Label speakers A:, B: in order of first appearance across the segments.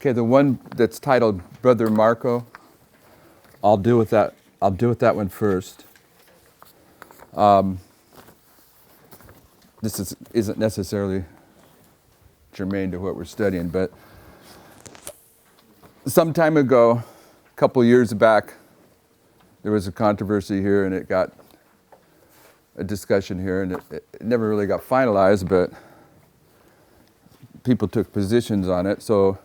A: Okay, the one that's titled Brother Marco, I'll deal with that. I'll deal with that one first. This isn't necessarily germane to what we're studying, but some time ago, a couple years back, there was a controversy here, and it got a discussion here, and it never really got finalized, but people took positions on it. So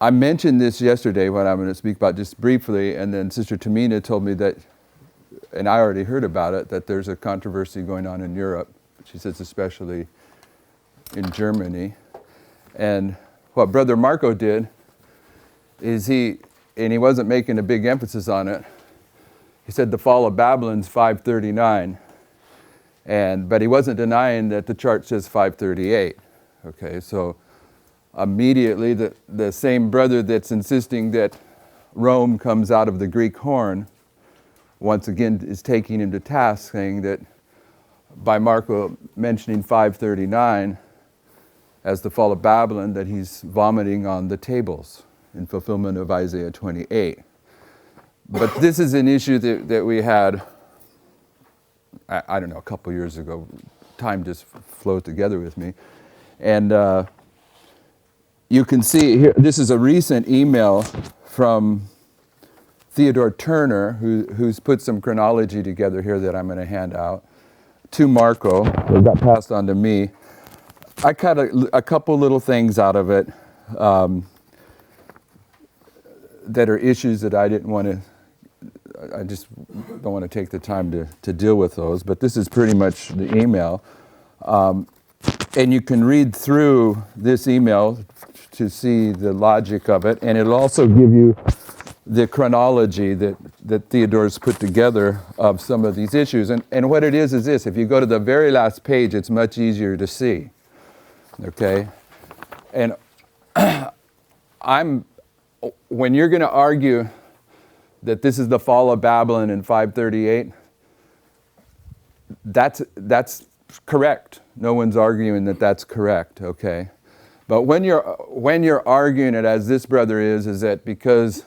A: I mentioned this yesterday when I'm going to speak about just briefly, and then Sister Tamina told me that, and I already heard about it, that there's a controversy going on in Europe. She says especially in Germany. And what Brother Marco did is he wasn't making a big emphasis on it. He said the fall of Babylon's 539, but he wasn't denying that the chart says 538. Okay, so immediately the same brother that's insisting that Rome comes out of the Greek horn once again is taking him to task, saying that by Marco mentioning 539 as the fall of Babylon, that he's vomiting on the tables in fulfillment of Isaiah 28. But this is an issue that we had, I don't know, a couple years ago. Time just flowed together with me. And you can see here, this is a recent email from Theodore Turner, who's put some chronology together here that I'm going to hand out to Marco. It got passed on to me. I cut a couple little things out of it that are issues that I just don't want to take the time to deal with those, but this is pretty much the email. And you can read through this email to see the logic of it, and it'll also give you the chronology that Theodore's put together of some of these issues. And what it is this: if you go to the very last page, it's much easier to see. Okay? And when you're going to argue that this is the fall of Babylon in 538, that's correct. No one's arguing that that's correct, okay? But when you're arguing it, as this brother is that because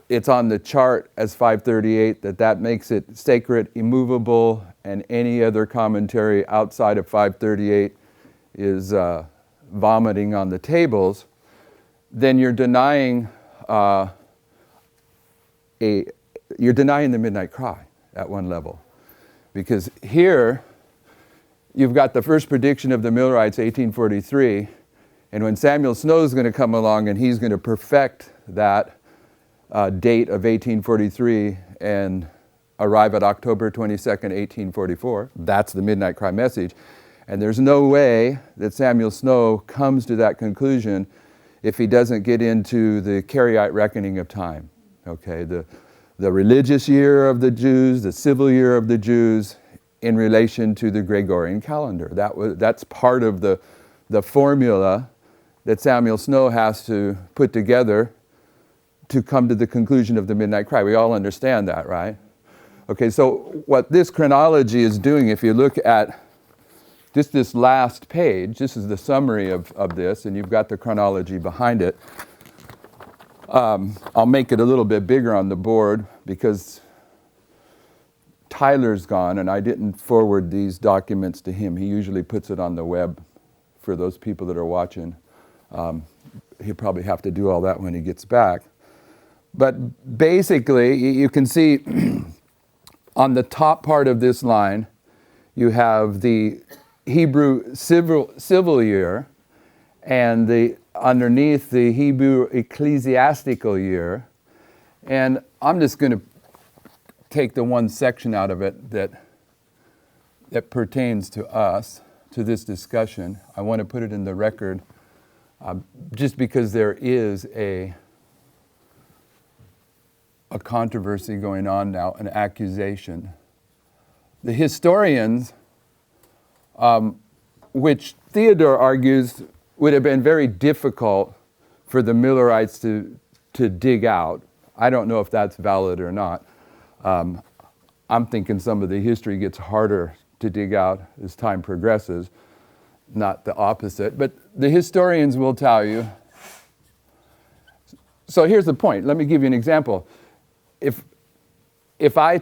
A: it's on the chart as 538, that makes it sacred, immovable, and any other commentary outside of 538 is vomiting on the tables, then you're denying you're denying the Midnight Cry at one level. Because here, you've got the first prediction of the Millerites, 1843, and when Samuel Snow is going to come along and he's going to perfect that date of 1843 and arrive at October 22nd, 1844, that's the Midnight Cry message. And there's no way that Samuel Snow comes to that conclusion if he doesn't get into the Karaite reckoning of time. Okay, the religious year of the Jews, the civil year of the Jews, in relation to the Gregorian calendar. That's part of the formula that Samuel Snow has to put together to come to the conclusion of the Midnight Cry. We all understand that, right? Okay, so what this chronology is doing, if you look at just this last page, this is the summary of this, and you've got the chronology behind it. I'll make it a little bit bigger on the board because Tyler's gone and I didn't forward these documents to him. He usually puts it on the web for those people that are watching. He'll probably have to do all that when he gets back. But basically, you can see on the top part of this line, you have the Hebrew civil year, and underneath the Hebrew ecclesiastical year. And I'm just going to take the one section out of it that pertains to us, to this discussion. I want to put it in the record just because there is a controversy going on now, an accusation. The historians, which Theodore argues would have been very difficult for the Millerites to dig out. I don't know if that's valid or not. I'm thinking some of the history gets harder to dig out as time progresses, not the opposite. But the historians will tell you So here's the point. Let me give you an example. If I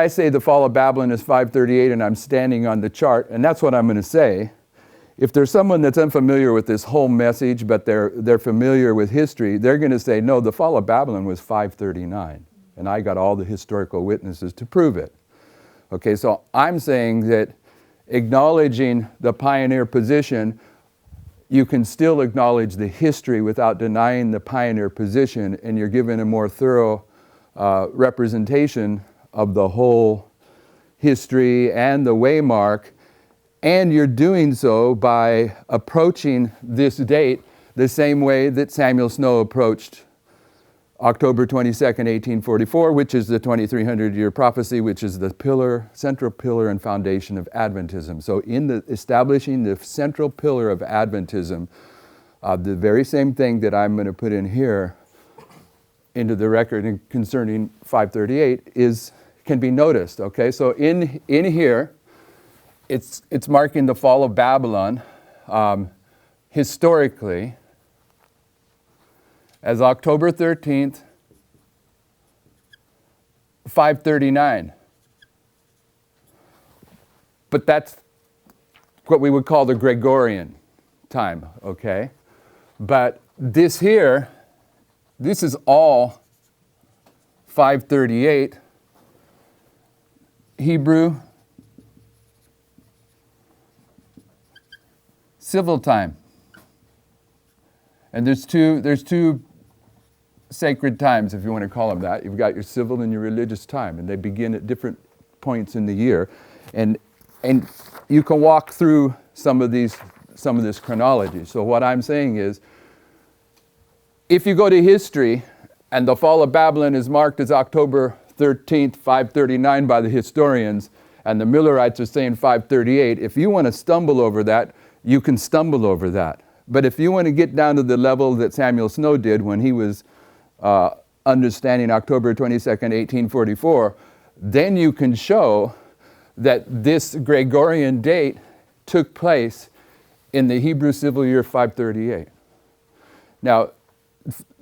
A: say the fall of Babylon is 538 and I'm standing on the chart, and that's what I'm going to say, if there's someone that's unfamiliar with this whole message, but they're familiar with history, they're going to say, no, the fall of Babylon was 539. And I got all the historical witnesses to prove it. Okay, so I'm saying that acknowledging the pioneer position, you can still acknowledge the history without denying the pioneer position, and you're given a more thorough representation of the whole history and the waymark, and you're doing so by approaching this date the same way that Samuel Snow approached October 22nd, 1844, which is the 2300-year prophecy, which is the central pillar and foundation of Adventism. So in establishing the central pillar of Adventism, the very same thing that I'm going to put in here into the record concerning 538 can be noticed. Okay, so in here, it's marking the fall of Babylon historically as October 13th, 539. But that's what we would call the Gregorian time, okay? But this here, this is all 538 Hebrew civil time. And there's two sacred times, if you want to call them that. You've got your civil and your religious time, and they begin at different points in the year. And you can walk through some of this chronology. So what I'm saying is, if you go to history, and the fall of Babylon is marked as October 13th, 539 by the historians, and the Millerites are saying 538, if you want to stumble over that, you can stumble over that. But if you want to get down to the level that Samuel Snow did when he was understanding October 22nd, 1844, then you can show that this Gregorian date took place in the Hebrew civil year 538. Now,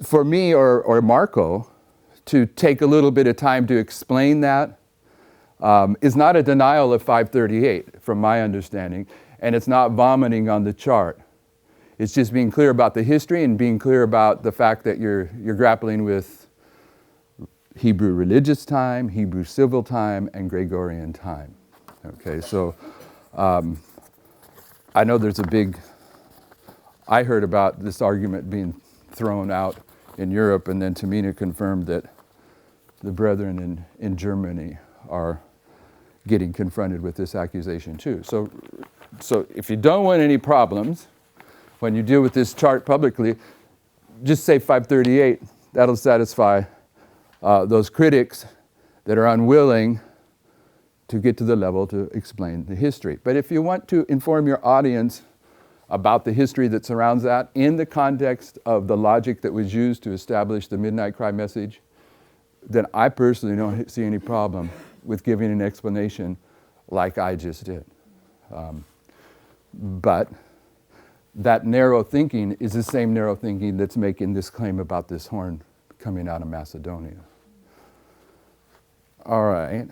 A: for me or Marco to take a little bit of time to explain that is not a denial of 538, from my understanding, and it's not vomiting on the chart. It's just being clear about the history and being clear about the fact that you're grappling with Hebrew religious time, Hebrew civil time, and Gregorian time. Okay, so I know there's I heard about this argument being thrown out in Europe, and then Tamina confirmed that the brethren in Germany are getting confronted with this accusation too. So if you don't want any problems, when you deal with this chart publicly, just say 538. That'll satisfy those critics that are unwilling to get to the level to explain the history. But if you want to inform your audience about the history that surrounds that in the context of the logic that was used to establish the Midnight Cry message, then I personally don't see any problem with giving an explanation like I just did. But that narrow thinking is the same narrow thinking that's making this claim about this horn coming out of Macedonia. All right.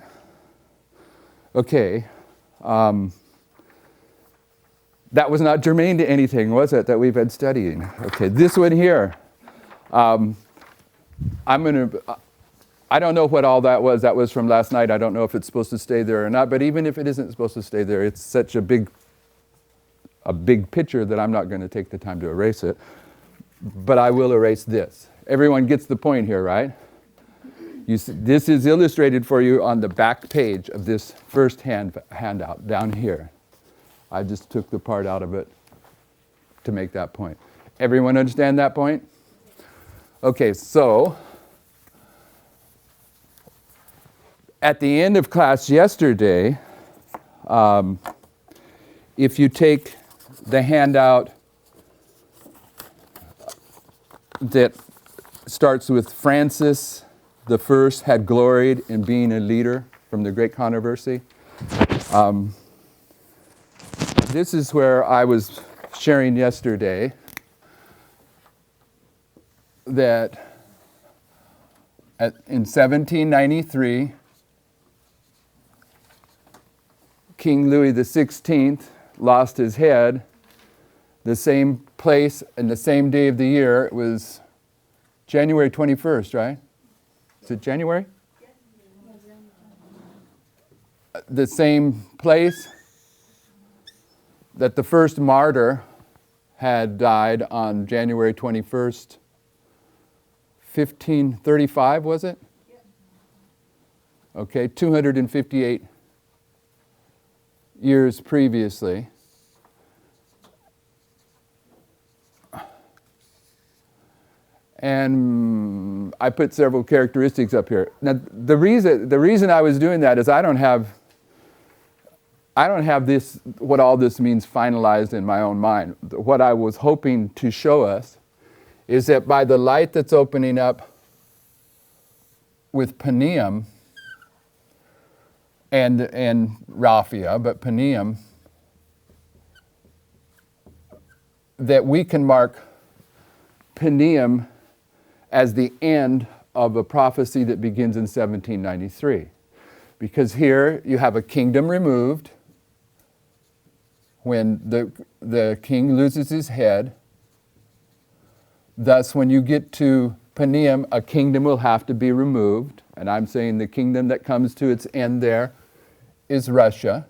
A: Okay. That was not germane to anything, was it, that we've been studying? Okay, this one here. I don't know what all that was. That was from last night. I don't know if it's supposed to stay there or not, but even if it isn't supposed to stay there, it's such a big picture that I'm not going to take the time to erase it. But I will erase this. Everyone gets the point here, right? This is illustrated for you on the back page of this first handout down here. I just took the part out of it to make that point. Everyone understand that point? Okay, so at the end of class yesterday, if you take the handout that starts with Francis the First had gloried in being a leader from the Great Controversy. This is where I was sharing yesterday that In 1793, King Louis XVI lost his head the same place and the same day of the year. It was January 21st, right? Is it January? The same place that the first martyr had died on January 21st, 1535, was it? Okay, 258 years previously. And I put several characteristics up here. Now, the reason I was doing that is I don't have this, what all this means finalized in my own mind. What I was hoping to show us is that by the light that's opening up with Paneum and Raphia, but Paneum, that we can mark Paneum as the end of a prophecy that begins in 1793. Because here you have a kingdom removed when the king loses his head. Thus, when you get to Paneum, a kingdom will have to be removed. And I'm saying the kingdom that comes to its end there is Russia,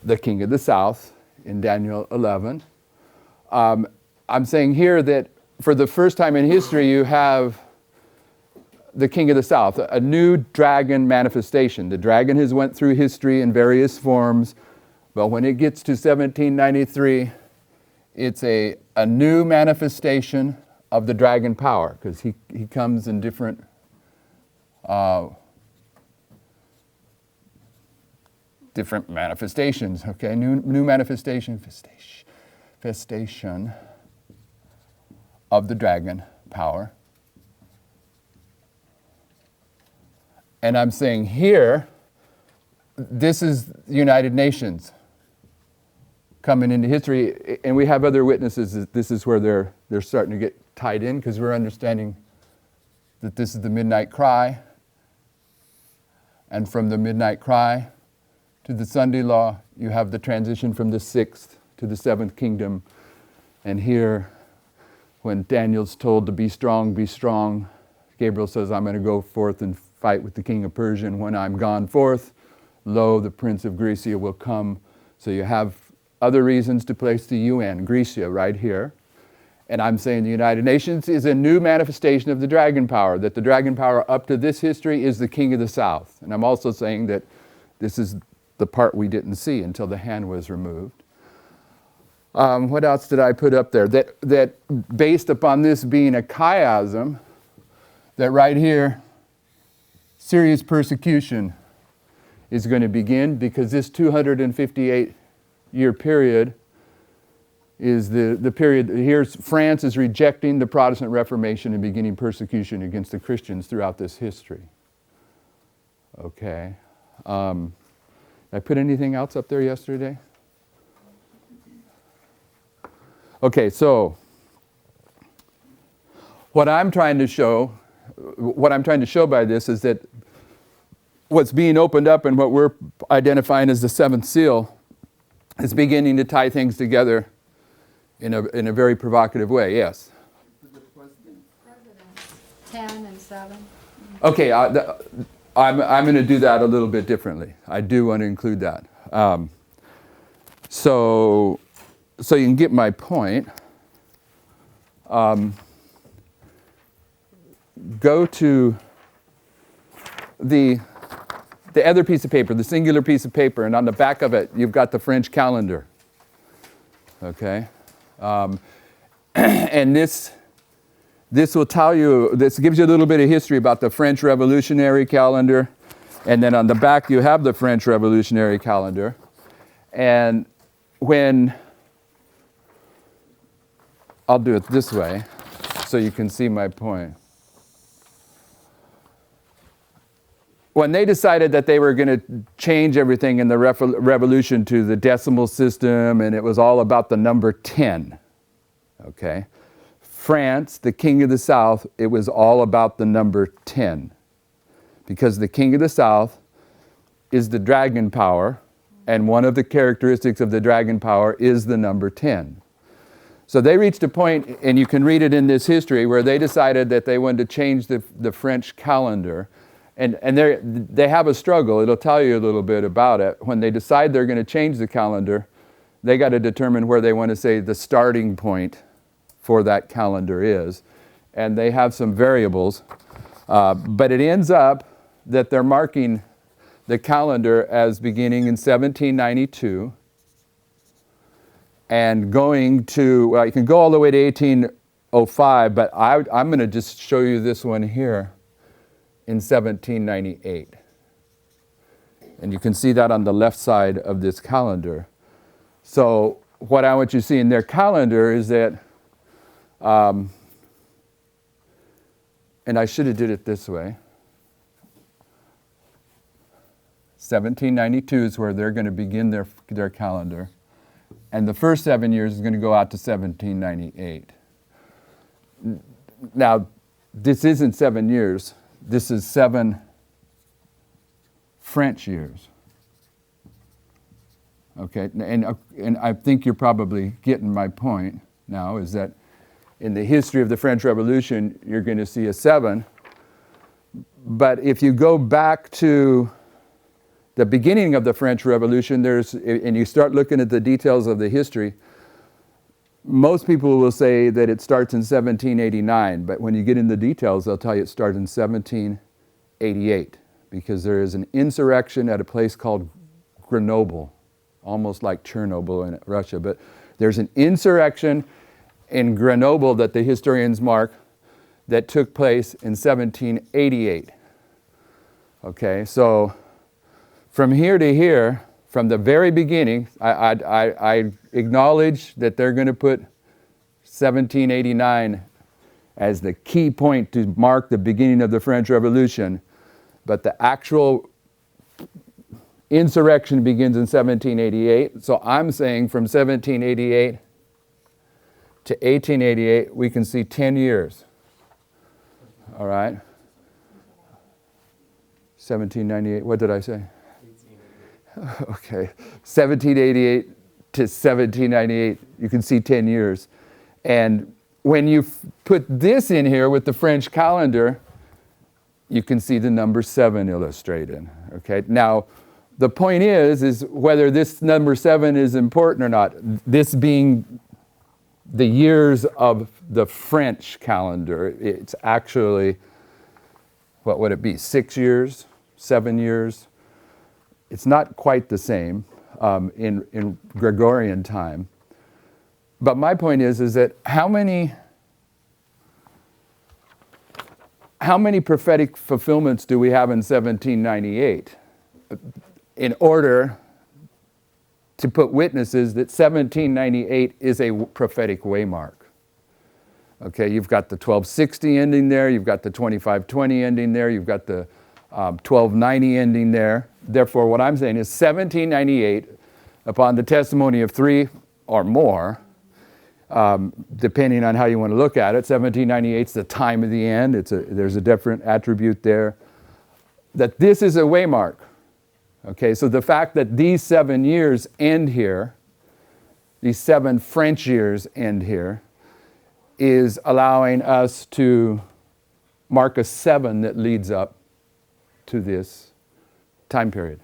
A: the king of the south in Daniel 11. I'm saying here that for the first time in history, you have the king of the south, a new dragon manifestation. The dragon has went through history in various forms, but when it gets to 1793, it's a new manifestation of the dragon power, because he comes in different manifestations. Okay, new manifestation of the dragon power. And I'm saying here, this is the United Nations coming into history, and we have other witnesses that this is where they're starting to get tied in, because we're understanding that this is the midnight cry, and from the midnight cry to the Sunday law, you have the transition from the sixth to the seventh kingdom. And here, when Daniel's told to be strong, Gabriel says, I'm going to go forth and fight with the king of Persia, and when I'm gone forth, lo, the prince of Grecia will come. So you have other reasons to place the UN, Grecia, right here. And I'm saying the United Nations is a new manifestation of the dragon power, that the dragon power up to this history is the king of the south. And I'm also saying that this is the part we didn't see until the hand was removed. What else did I put up there? That based upon this being a chiasm, that right here, serious persecution is going to begin, because this 258-year period is the period. Here France is rejecting the Protestant Reformation and beginning persecution against the Christians throughout this history. Okay. Did I put anything else up there yesterday? Okay, so what I'm trying to show by this is that what's being opened up and what we're identifying as the seventh seal is beginning to tie things together in a very provocative way. Yes?
B: Presidents 10 and 7.
A: Okay, I'm going to do that a little bit differently. I do want to include that. So you can get my point. Go to the other piece of paper, the singular piece of paper, and on the back of it, you've got the French calendar. Okay? And this will tell you, this gives you a little bit of history about the French Revolutionary calendar. And then on the back, you have the French Revolutionary calendar. And I'll do it this way so you can see my point. When they decided that they were going to change everything in the revolution to the decimal system, and it was all about the number 10, okay? France, the king of the south, it was all about the number 10. Because the king of the south is the dragon power, and one of the characteristics of the dragon power is the number 10. So they reached a point, and you can read it in this history, where they decided that they wanted to change the French calendar. And they have a struggle. It'll tell you a little bit about it. When they decide they're going to change the calendar, they got to determine where they want to say the starting point for that calendar is. And they have some variables. But it ends up that they're marking the calendar as beginning in 1792 and going to, well, you can go all the way to 1805, but I'm going to just show you this one here in 1798. And you can see that on the left side of this calendar. So what I want you to see in their calendar is that, and I should have did it this way. 1792 is where they're going to begin their calendar. And the first 7 years is going to go out to 1798. Now, this isn't 7 years. This is 7 French years. Okay, and I think you're probably getting my point now, is that in the history of the French Revolution, you're going to see a 7. But if you go back to the beginning of the French Revolution, and you start looking at the details of the history, most people will say that it starts in 1789, but when you get into the details, they'll tell you it started in 1788, because there is an insurrection at a place called Grenoble, almost like Chernobyl in Russia, but there's an insurrection in Grenoble that the historians mark that took place in 1788. Okay, so from here to here, from the very beginning, I acknowledge that they're going to put 1789 as the key point to mark the beginning of the French Revolution, but the actual insurrection begins in 1788. So I'm saying from 1788 to 1888, we can see 10 years. All right? 1798, what did I say? Okay, 1788 to 1798, you can see 10 years. And when you put this in here with the French calendar, you can see the number 7 illustrated. Okay, now the point is whether this number 7 is important or not. This being the years of the French calendar, it's actually, what would it be, 6 years, 7 years? It's not quite the same in Gregorian time. But my point is that how many prophetic fulfillments do we have in 1798 in order to put witnesses that 1798 is a prophetic waymark? Okay, you've got the 1260 ending there, you've got the 2520 ending there, you've got the 1290 ending there. Therefore, what I'm saying is 1798, upon the testimony of 3 or more, depending on how you want to look at it, 1798 is the time of the end. There's a different attribute there. That this is a waymark. Okay, so the fact that these 7 years end here, these 7 French years end here, is allowing us to mark a 7 that leads up to this time period.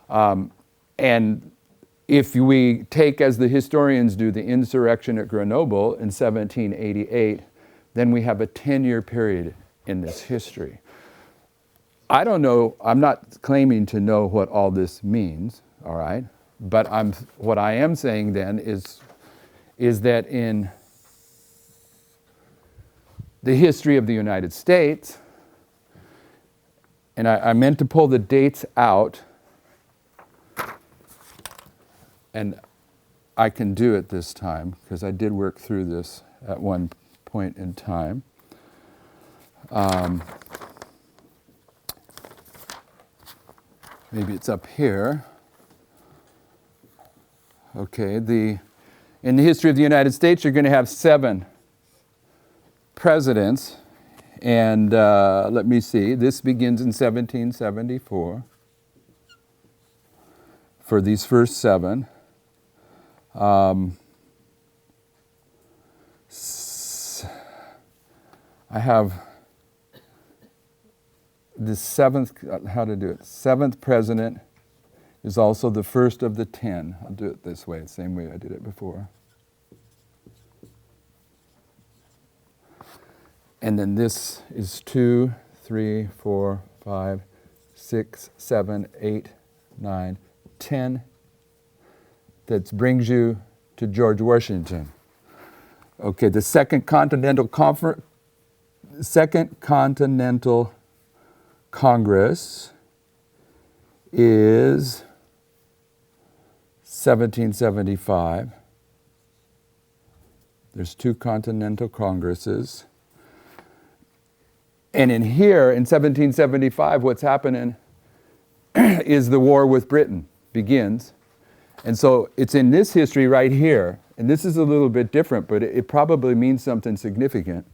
A: And if we take, as the historians do, the insurrection at Grenoble in 1788, then we have a 10-year period in this history. I don't know, I'm not claiming to know what all this means, all right? But what I am saying then is that in the history of the United States, and I meant to pull the dates out, and I can do it this time because I did work through this at one point in time. Maybe it's up here. Okay, in the history of the United States, you're going to have 7 presidents, and let me see, this begins in 1774 for these first 7. I have the 7th, how to do it, 7th president is also the first of the 10. I'll do it this way, the same way I did it before. And then this is 2, 3, 4, 5, 6, 7, 8, 9, 10. That brings you to George Washington. Okay, the Second Continental Congress is 1775. There's 2 Continental Congresses. And in here, in 1775, what's happening is the war with Britain begins. And so it's in this history right here, and this is a little bit different, but it probably means something significant.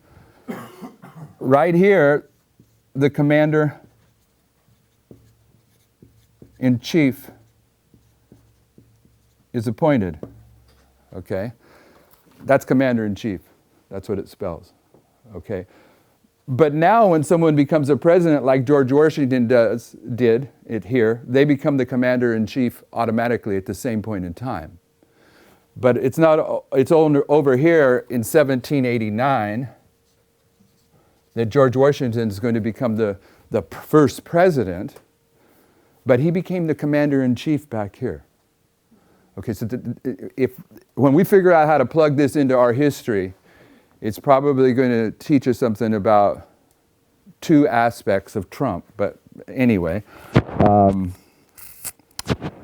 A: Right here, the commander-in-chief is appointed, okay? That's commander-in-chief. That's what it spells, okay? But now when someone becomes a president like George Washington did it here, they become the commander-in-chief automatically at the same point in time. But it's over here in 1789 that George Washington is going to become the first president, but he became the commander-in-chief back here. Okay, so when we figure out how to plug this into our history, it's probably going to teach us something about 2 aspects of Trump. But anyway,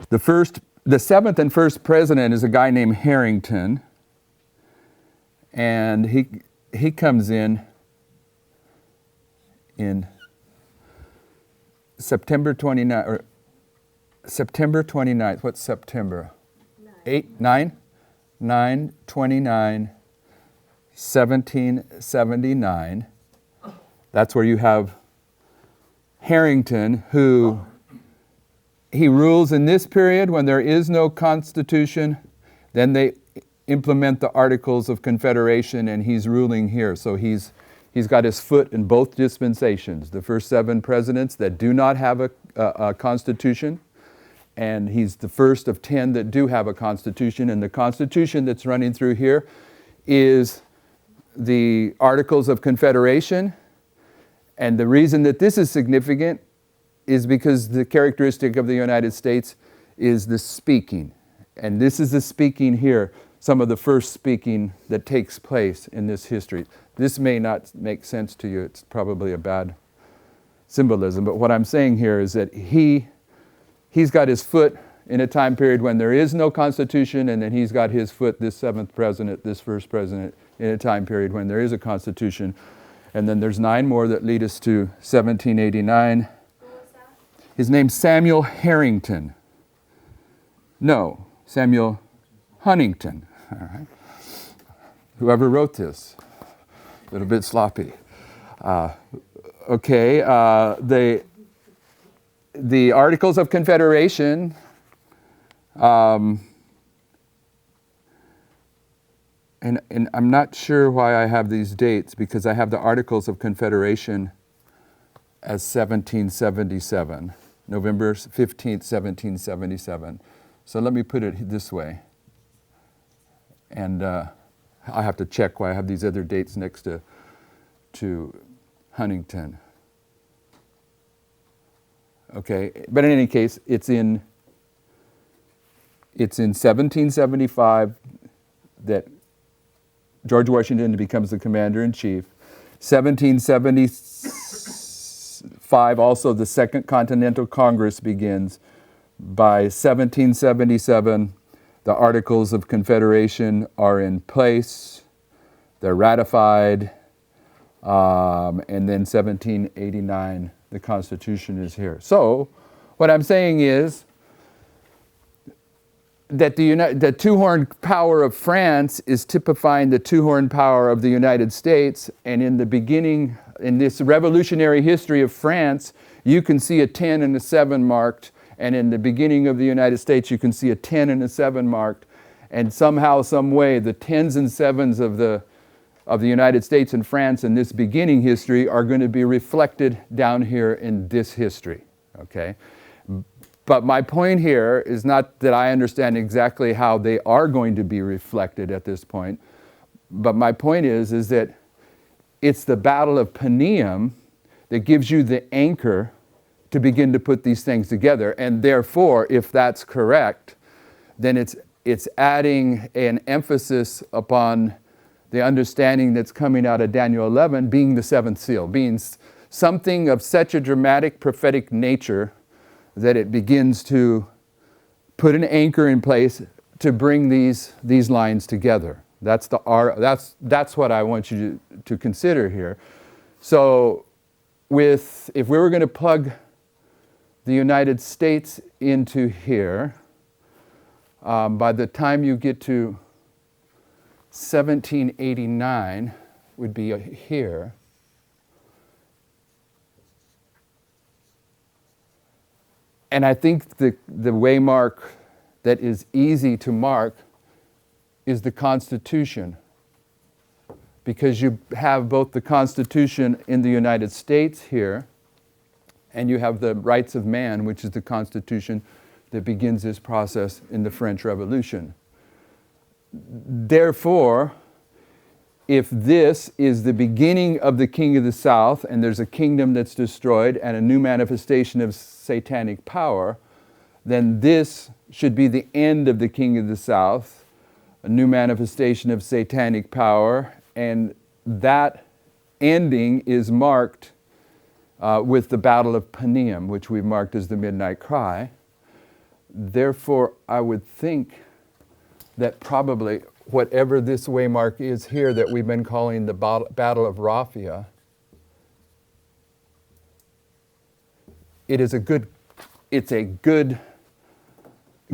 A: the 7th and first president is a guy named Harrington, and he comes in September 29th. What's September? 9/29. 1779. That's where you have Harrington, who he rules in this period when there is no constitution. Then they implement the Articles of Confederation, and he's ruling here. So he's got his foot in both dispensations. The first 7 presidents that do not have a constitution, and he's the first of 10 that do have a constitution. And the constitution that's running through here is the Articles of Confederation. And the reason that this is significant is because the characteristic of the United States is the speaking. And this is the speaking here, some of the first speaking that takes place in this history. This may not make sense to you. It's probably a bad symbolism. But what I'm saying here is that he's got his foot in a time period when there is no constitution, and then he's got his foot, this 7th president, this first president, in a time period when there is a constitution. And then there's 9 more that lead us to 1789.
B: What was that?
A: His name's Samuel Harrington. No, Samuel Huntington. All right. Whoever wrote this, a little bit sloppy. The Articles of Confederation, and I'm not sure why I have these dates, because I have the Articles of Confederation as 1777, November 15th, 1777. So let me put it this way. And I have to check why I have these other dates next to Huntington. Okay, but in any case, it's in 1775 that George Washington becomes the commander-in-chief. 1775, also the Second Continental Congress begins. By 1777, the Articles of Confederation are in place. They're ratified. And then 1789, the Constitution is here. So what I'm saying is that the two-horned power of France is typifying the two-horned power of the United States. And in the beginning, in this revolutionary history of France, you can see a 10 and a 7 marked. And in the beginning of the United States, you can see a 10 and a 7 marked. And somehow, some way, the 10s and 7s of the United States and France in this beginning history are going to be reflected down here in this history, okay? But my point here is not that I understand exactly how they are going to be reflected at this point, but my point is that it's the Battle of Panium that gives you the anchor to begin to put these things together. And therefore, if that's correct, then it's adding an emphasis upon the understanding that's coming out of Daniel 11 being the seventh seal, being something of such a dramatic prophetic nature that it begins to put an anchor in place to bring these lines together. That's what I want you to consider here. So if we were going to plug the United States into here, by the time you get to 1789 would be here. And I think the waymark that is easy to mark is the Constitution, because you have both the Constitution in the United States here, and you have the Rights of Man, which is the Constitution that begins this process in the French Revolution. Therefore, if this is the beginning of the King of the South, and there's a kingdom that's destroyed and a new manifestation of satanic power, then this should be the end of the King of the South, a new manifestation of satanic power, and that ending is marked with the Battle of Panium, which we've marked as the Midnight Cry. Therefore, I would think that probably whatever this waymark is here that we've been calling the Battle of Raphia, it's a good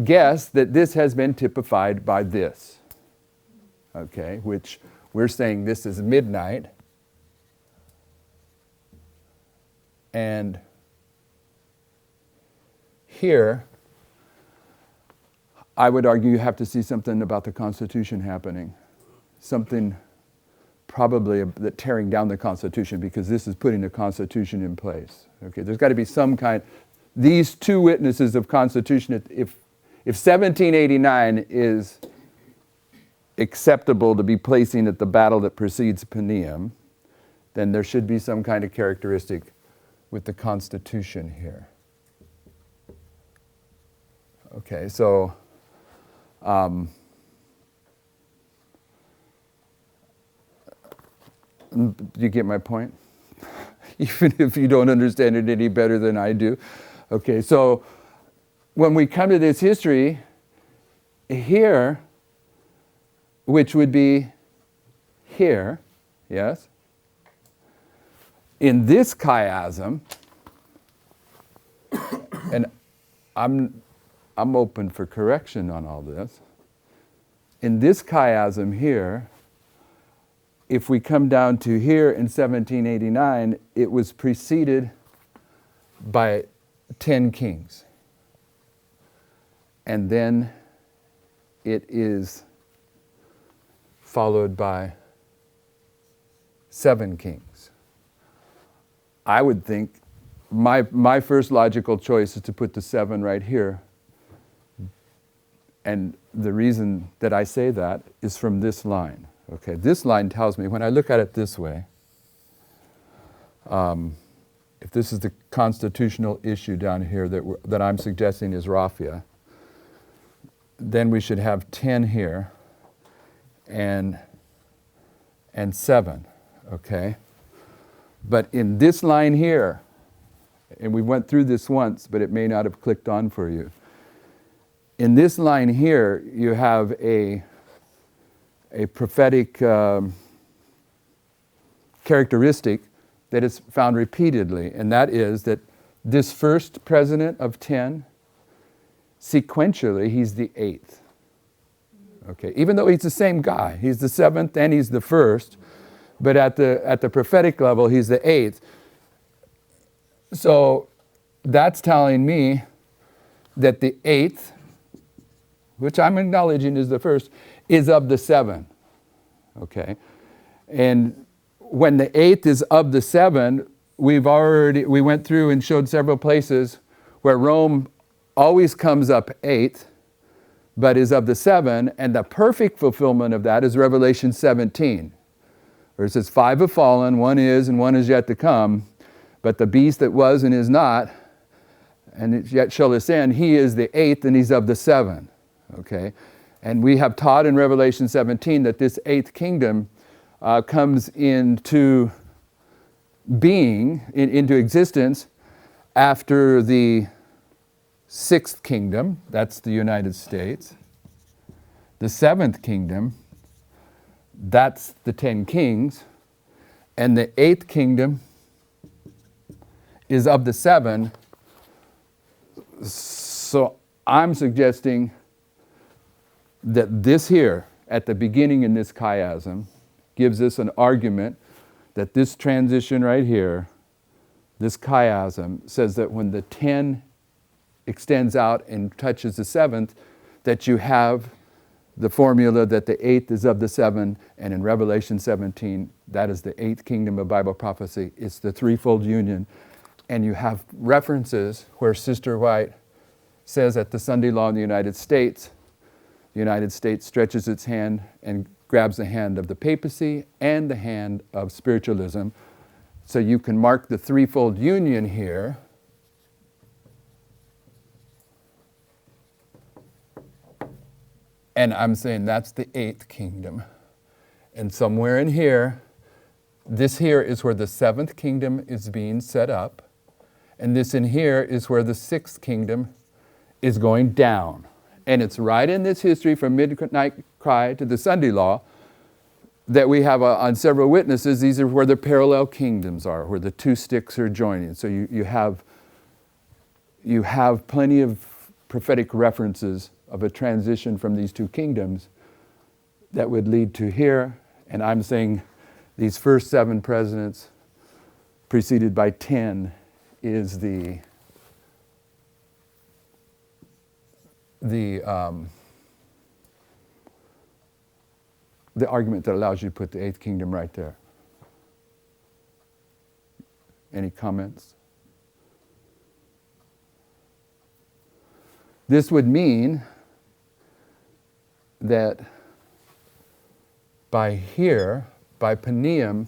A: guess that this has been typified by this, okay, which we're saying this is midnight, and here I would argue you have to see something about the Constitution happening. Something probably that tearing down the Constitution, because this is putting the Constitution in place. Okay, there's got to be some kind. These two witnesses of Constitution, if 1789 is acceptable to be placing at the battle that precedes Panium, then there should be some kind of characteristic with the Constitution here. Okay, so do you get my point? Even if you don't understand it any better than I do. Okay, so when we come to this history here, which would be here, yes? In this chiasm, and I'm open for correction on all this. In this chiasm here, if we come down to here in 1789, it was preceded by 10 kings. And then it is followed by 7 kings. I would think my first logical choice is to put the 7 right here. And the reason that I say that is from this line. Okay, this line tells me, when I look at it this way, if this is the constitutional issue down here that I'm suggesting is Raphia, then we should have 10 here and 7, okay? But in this line here, and we went through this once, but it may not have clicked on for you. In this line here, you have a prophetic characteristic that is found repeatedly, and that is that this first president of 10, sequentially, he's the 8th. Okay, even though he's the same guy, he's the seventh and he's the first, but at the prophetic level, he's the eighth. So that's telling me that the eighth, which I'm acknowledging is the first, is of the seven. Okay, and when the eighth is of the seven, we went through and showed several places where Rome always comes up eighth, but is of the seven, and the perfect fulfillment of that is Revelation 17, where it says, 5 have fallen, 1 is, and 1 is yet to come, but the beast that was and is not, and it yet shall ascend, he is the eighth, and he's of the seven. Okay, and we have taught in Revelation 17 that this eighth kingdom comes into being, into existence, after the sixth kingdom, that's the United States. The seventh kingdom, that's the 10 kings. And the eighth kingdom is of the seven. So I'm suggesting that this here, at the beginning in this chiasm, gives us an argument that this transition right here, this chiasm, says that when the 10 extends out and touches the seventh, that you have the formula that the eighth is of the seven, and in Revelation 17, that is the eighth kingdom of Bible prophecy. It's the threefold union. And you have references where Sister White says at the Sunday Law in the United States stretches its hand and grabs the hand of the papacy and the hand of spiritualism. So you can mark the threefold union here. And I'm saying that's the eighth kingdom. And somewhere in here, this here is where the seventh kingdom is being set up. And this in here is where the sixth kingdom is going down. And it's right in this history from Midnight Cry to the Sunday Law that we have on several witnesses. These are where the parallel kingdoms are, where the two sticks are joining. So you have plenty of prophetic references of a transition from these two kingdoms that would lead to here. And I'm saying these first 7 presidents preceded by 10 is the argument that allows you to put the eighth kingdom right there. Any comments? This would mean that by here, by Paneum,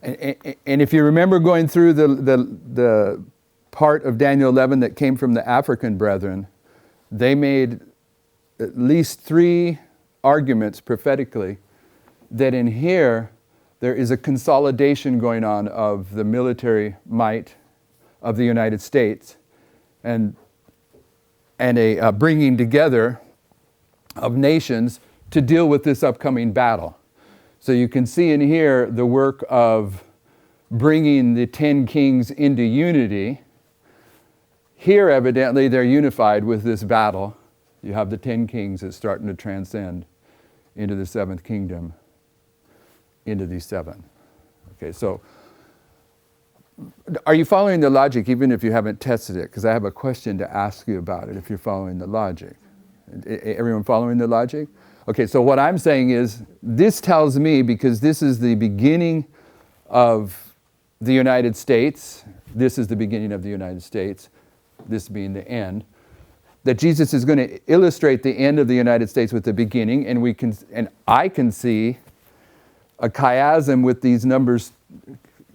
A: and if you remember going through the part of Daniel 11 that came from the African brethren, they made at least 3 arguments prophetically that in here there is a consolidation going on of the military might of the United States and a bringing together of nations to deal with this upcoming battle. So you can see in here the work of bringing the 10 kings into unity. Here, evidently, they're unified with this battle. You have the 10 kings that's starting to transcend into the 7th kingdom, into these 7. Okay, so are you following the logic even if you haven't tested it? Because I have a question to ask you about it if you're following the logic. Everyone following the logic? Okay, so what I'm saying is this tells me, because this is the beginning of the United States, this is the beginning of the United States, this being the end, that Jesus is going to illustrate the end of the United States with the beginning, and I can see a chiasm with these numbers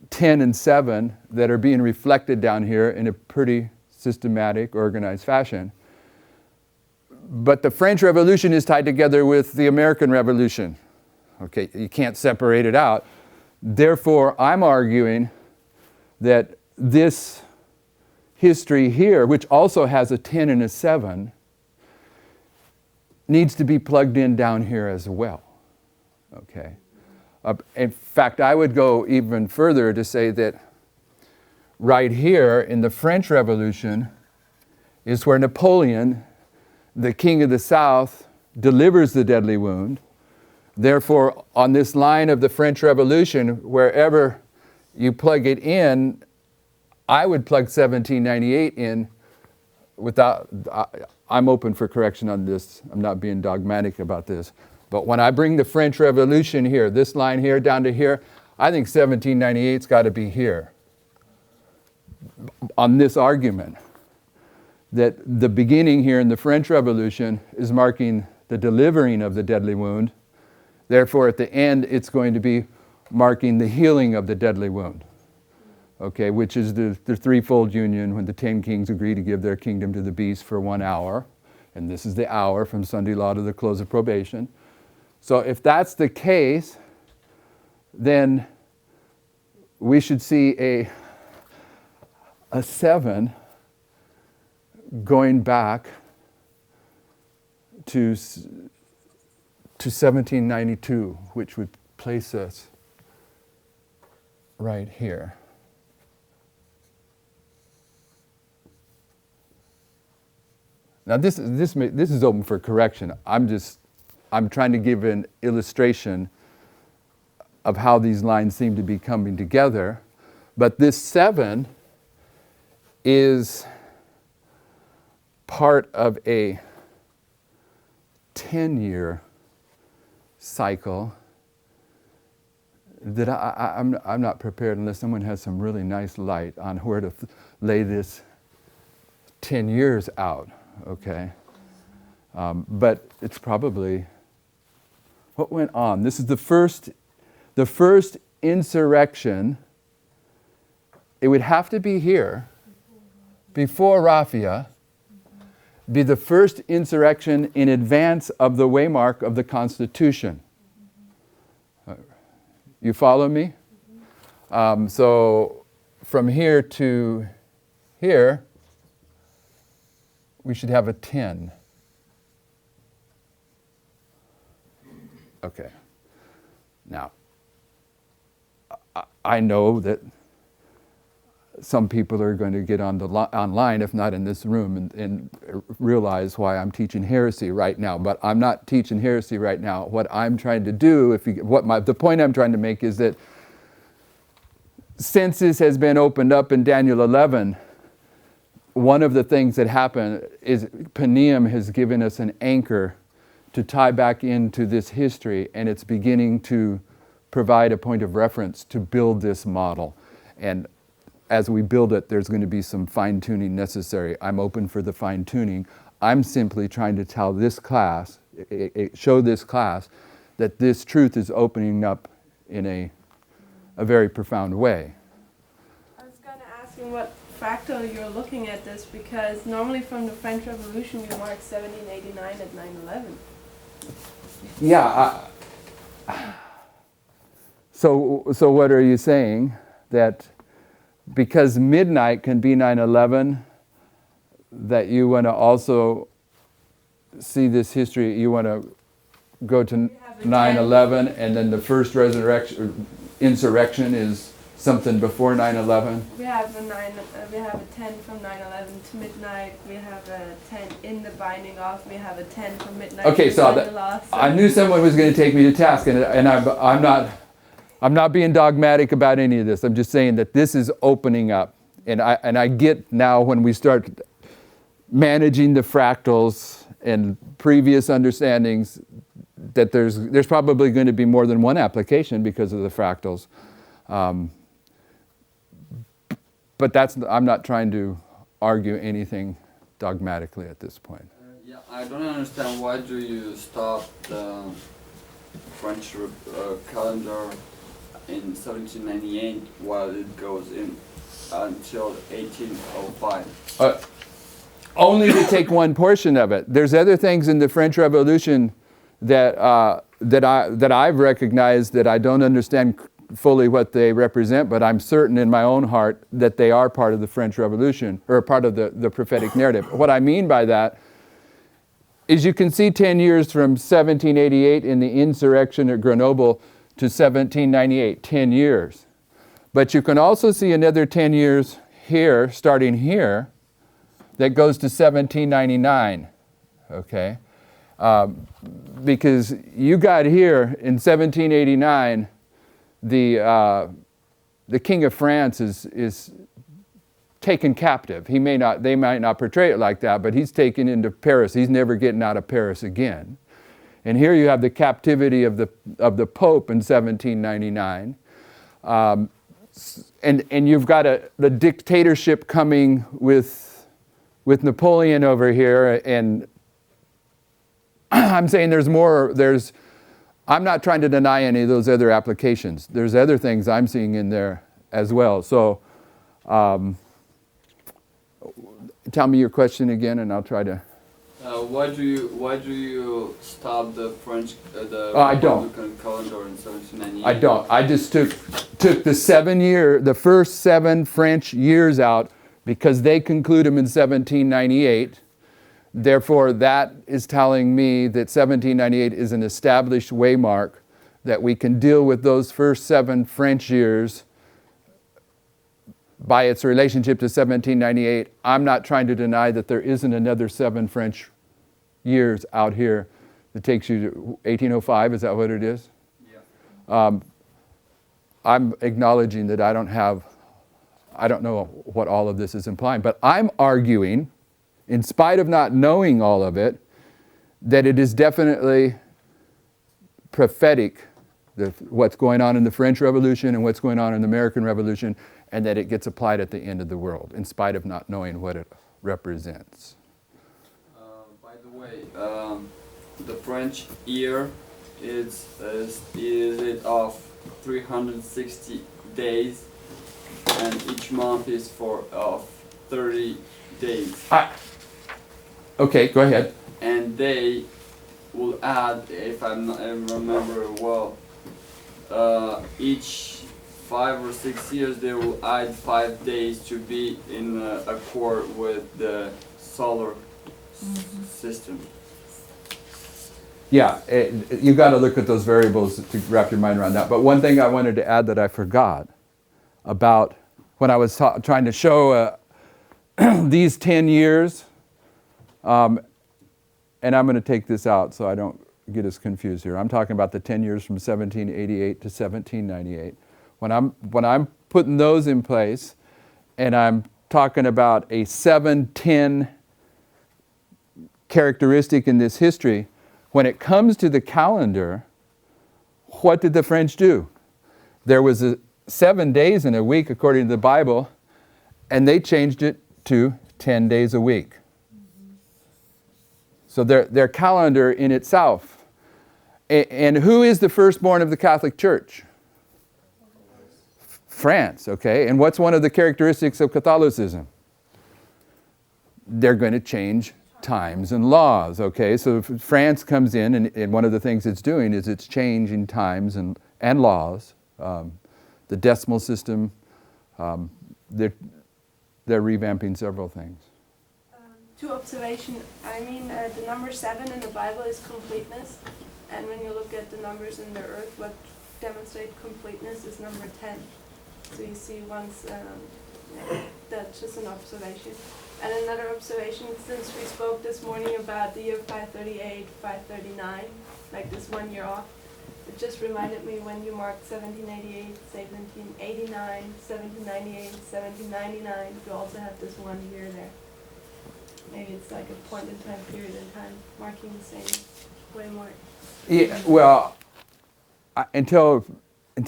A: 10 and 7 that are being reflected down here in a pretty systematic, organized fashion. But the French Revolution is tied together with the American Revolution. Okay, you can't separate it out. Therefore, I'm arguing that this history here, which also has a 10 and a 7, needs to be plugged in down here as well. Okay. In fact, I would go even further to say that right here in the French Revolution is where Napoleon, the king of the South, delivers the deadly wound. Therefore, on this line of the French Revolution, wherever you plug it in, I would plug 1798 in without, I'm open for correction on this. I'm not being dogmatic about this. But when I bring the French Revolution here, this line here down to here, I think 1798's got to be here. On this argument, that the beginning here in the French Revolution is marking the delivering of the deadly wound. Therefore, at the end, it's going to be marking the healing of the deadly wound. Okay, which is the threefold union when the 10 kings agree to give their kingdom to the beast for 1 hour. And this is the hour from Sunday law to the close of probation. So if that's the case, then we should see a 7 going back to 1792, which would place us right here. Now this is open for correction. I'm trying to give an illustration of how these lines seem to be coming together. But this 7 is part of a 10-year cycle that I'm not prepared unless someone has some really nice light on where to lay this 10 years out, okay? But it's probably, what went on? This is the first insurrection. It would have to be here, before Raffia, be the first insurrection in advance of the waymark of the Constitution. You follow me? So from here to here, we should have a 10. Okay. Now, I know that some people are going to get on the online, if not in this room, and realize why I'm teaching heresy right now. But I'm not teaching heresy right now. What I'm trying to do, the point I'm trying to make is that since this has been opened up in Daniel 11, one of the things that happened is Paneum has given us an anchor to tie back into this history, and it's beginning to provide a point of reference to build this model. And as we build it, there's going to be some fine-tuning necessary. I'm open for the fine-tuning. I'm simply trying to tell this class, show this class, that this truth is opening up in a very profound way.
C: I was going to ask you what fractal you're looking at this, because normally from the French Revolution you mark 1789 at 9/11.
A: Yeah. So what are you saying? That because midnight can be 9/11, that you want to also see this history, you want to go to 9/11, and then the first insurrection is something before 9/11?
C: We have a 10 from 9/11 to midnight. We have a 10 in the binding off. We have a 10 from midnight.
A: Okay,
C: to
A: so
C: the law.
A: I knew someone was going to take me to task, and I'm not being dogmatic about any of this. I'm just saying that this is opening up, and I get now when we start managing the fractals and previous understandings that there's probably going to be more than one application because of the fractals. But I'm not trying to argue anything dogmatically at this point.
D: Yeah, I don't understand, why do you stop the French calendar in 1798 while it goes in until 1805?
A: Only to take one portion of it. There's other things in the French Revolution that I've recognized that I don't understand fully what they represent, but I'm certain in my own heart that they are part of the French Revolution, or part of the prophetic narrative. What I mean by that is you can see 10 years from 1788 in the insurrection at Grenoble to 1798, 10 years. But you can also see another 10 years here, starting here, that goes to 1799, okay? Because you got here in 1789, the King of France is taken captive. They might not portray it like that, but he's taken into Paris. He's never getting out of Paris again. And here you have the captivity of the Pope in 1799. And you've got the dictatorship coming with Napoleon over here, and I'm saying I'm not trying to deny any of those other applications. There's other things I'm seeing in there as well. So tell me your question again, and I'll try to.
D: Why do you stop the French
A: I don't.
D: Republican calendar in 1798?
A: I don't. I just took the first 7 French years out because they conclude them in 1798. Therefore, that is telling me that 1798 is an established waymark that we can deal with those first 7 French years by its relationship to 1798. I'm not trying to deny that there isn't another 7 French years out here that takes you to 1805. Is that what it is?
D: Yeah.
A: I'm acknowledging that I don't know what all of this is implying, but I'm arguing, in spite of not knowing all of it, that it is definitely prophetic, what's going on in the French Revolution and what's going on in the American Revolution, and that it gets applied at the end of the world, in spite of not knowing what it represents.
D: By the way, the French year is it of 360 days, and each month is of 30 days.
A: Okay, go ahead.
D: And they will add, if I remember well, each 5 or 6 years they will add 5 days to be in accord with the solar system.
A: Yeah, you got to look at those variables to wrap your mind around that. But one thing I wanted to add that I forgot about when I was trying to show these 10 years, and I'm going to take this out so I don't get us confused here. I'm talking about the 10 years from 1788 to 1798. When I'm putting those in place, and I'm talking about a 7-10 characteristic in this history, when it comes to the calendar, what did the French do? There was 7 days in a week according to the Bible, and they changed it to 10 days a week. So their calendar in itself. And who is the firstborn of the Catholic Church? France, okay? And what's one of the characteristics of Catholicism? They're going to change times and laws, okay? So France comes in, and one of the things it's doing is it's changing times and laws. The decimal system, they're revamping several things.
C: 2 observations. I mean, the number 7 in the Bible is completeness. And when you look at the numbers in the earth, what demonstrate completeness is number 10. So you see once, that's just an observation. And another observation, since we spoke this morning about the year 538, 539, like this 1 year off, it just reminded me when you marked 1788, 1789, 1798, 1799, you also have this 1 year there. Maybe it's like a point in time, period in time, marking the same way more.
A: Yeah, well, until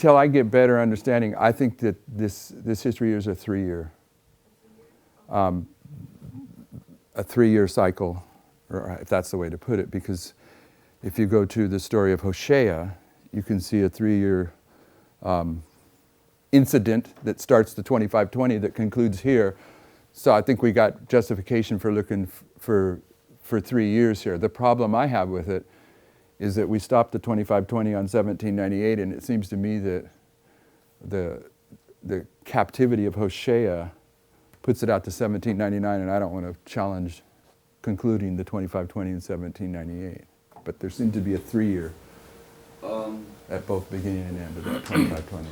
A: I get better understanding, I think that this history is a 3-year, a 3-year cycle, or if that's the way to put it, because if you go to the story of Hosea, you can see a 3-year incident that starts the 2520 that concludes here. So I think we got justification for looking for 3 years here. The problem I have with it is that we stopped the 2520 on 1798, and it seems to me that the captivity of Hosea puts it out to 1799, and I don't want to challenge concluding the 2520 in 1798. But there seemed to be a 3-year at both beginning and end of that 2520.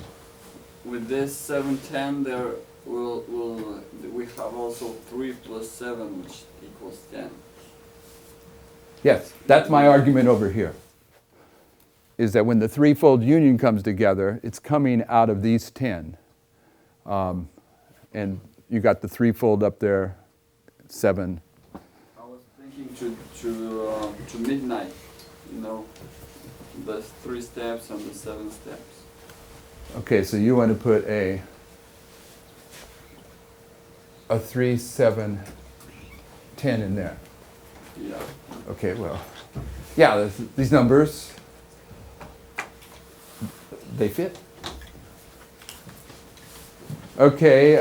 D: With this 710, there we have also 3 plus 7, which equals 10.
A: Yes, that's my argument over here. Is that when the threefold union comes together, it's coming out of these 10. And you got the threefold up there, 7.
D: I was thinking to midnight, you know, the 3 steps and the 7 steps.
A: Okay, so you want to put a 3, 7, 10 in there.
D: Yeah.
A: Okay, well, yeah, these numbers, they fit. Okay,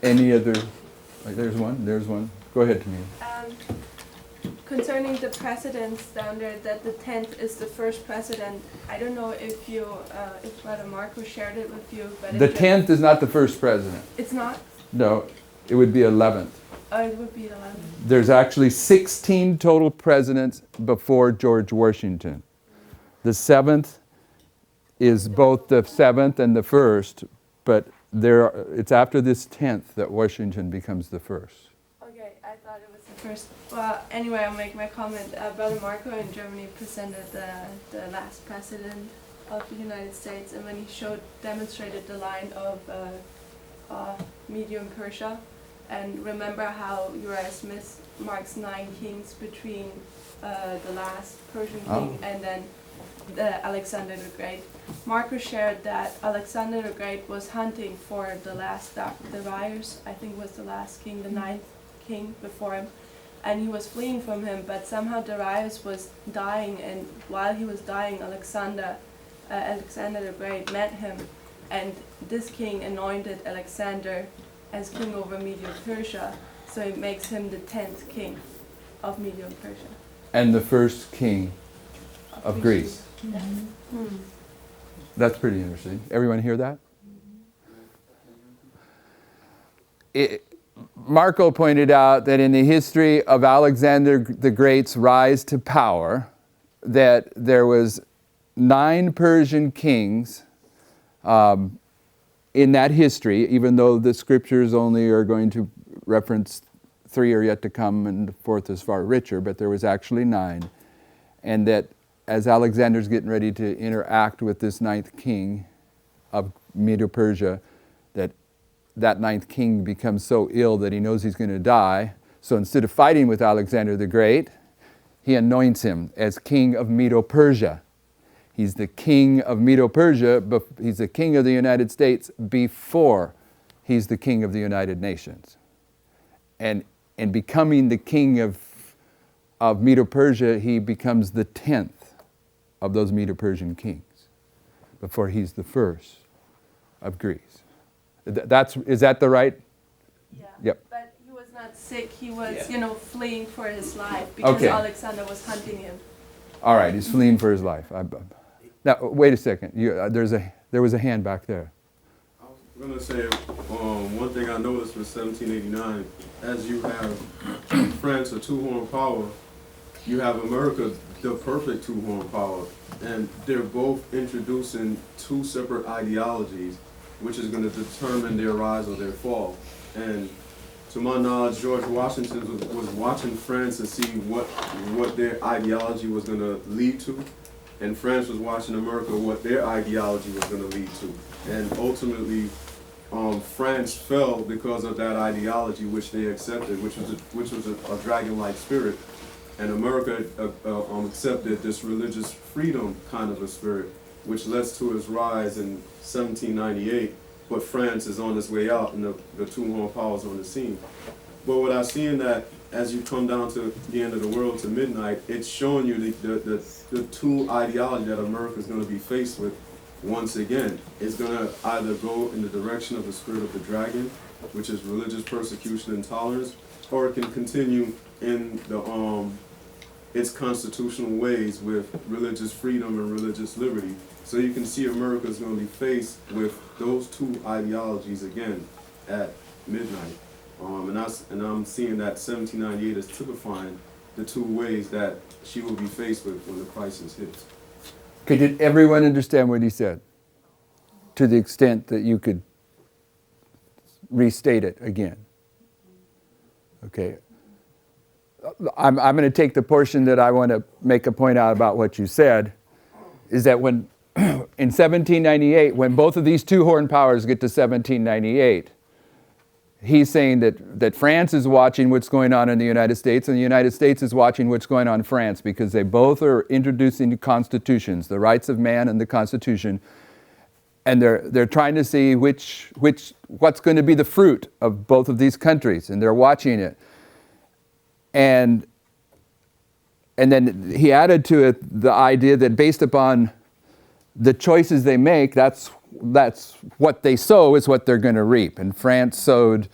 A: any other, there's one. Go ahead, Tamina.
C: Concerning the precedents down there, that the 10th is the first precedent. I don't know if if Brother Marco shared it with you, but
A: The 10th is not the first president.
C: It's not.
A: No, it would be 11th.
C: Oh, it would be 11.
A: There's actually 16 total presidents before George Washington. The 7th is both the 7th and the 1st, but it's after this 10th that Washington becomes the first.
C: Okay, I thought it was the first. Well, anyway, I'll make my comment. Brother Marco in Germany presented the last president of the United States, and when he demonstrated the line of Medium Persia, and remember how Uriah Smith marks 9 kings between the last Persian king and then Alexander the Great. Marco shared that Alexander the Great was hunting for the last Darius, I think was the last king, the 9th king before him, and he was fleeing from him, but somehow Darius was dying, and while he was dying, Alexander the Great met him, and this king anointed Alexander as king over Medo-Persia, so it makes him the 10th king of Medo-Persia.
A: And the first king of Greece. That's pretty interesting. Everyone hear that? Marco pointed out that in the history of Alexander the Great's rise to power, that there was 9 Persian kings in that history, even though the scriptures only are going to reference 3 are yet to come and the 4th is far richer, but there was actually 9. And that as Alexander's getting ready to interact with this 9th king of Medo-Persia, that 9th king becomes so ill that he knows he's going to die. So instead of fighting with Alexander the Great, he anoints him as king of Medo-Persia. He's the king of Medo-Persia, but he's the king of the United States before he's the king of the United Nations. And becoming the king of Medo-Persia, he becomes the 10th of those Medo-Persian kings before he's the first of Greece. Is that the right?
C: Yeah.
A: Yep.
C: But he was not sick. He was, fleeing for his life because
A: Okay.
C: Alexander was hunting him.
A: All right, he's fleeing for his life. Now, wait a second. There was a hand back there.
E: I was going to say, one thing I noticed with 1789, as you have France, a two-horn power, you have America, the perfect two-horn power, and they're both introducing 2 separate ideologies, which is going to determine their rise or their fall. And to my knowledge, George Washington was watching France to see what their ideology was going to lead to, and France was watching America what their ideology was going to lead to. And ultimately, France fell because of that ideology which they accepted, which was a dragon-like spirit, and America accepted this religious freedom kind of a spirit, which led to its rise in 1798. But France is on its way out, and the two-horn power is on the scene. But what I see in that, as you come down to the end of the world, to midnight, it's showing you the 2 ideology that America is going to be faced with once again. It's going to either go in the direction of the spirit of the dragon, which is religious persecution and intolerance, or it can continue in its constitutional ways with religious freedom and religious liberty. So you can see America is going to be faced with those 2 ideologies again at midnight. And I'm seeing that 1798 is typifying the 2 ways that she will be faced with when the crisis hits.
A: Okay, did everyone understand what he said? To the extent that you could restate it again. Okay. I'm going to take the portion that I want to make a point out about what you said, is that when in 1798, when both of these two horn powers get to 1798, he's saying that France is watching what's going on in the United States, and the United States is watching what's going on in France, because they both are introducing constitutions, the rights of man and the Constitution, and they're trying to see what's going to be the fruit of both of these countries, and they're watching it. And then he added to it the idea that based upon the choices they make, that's what they sow is what they're going to reap. And France sowed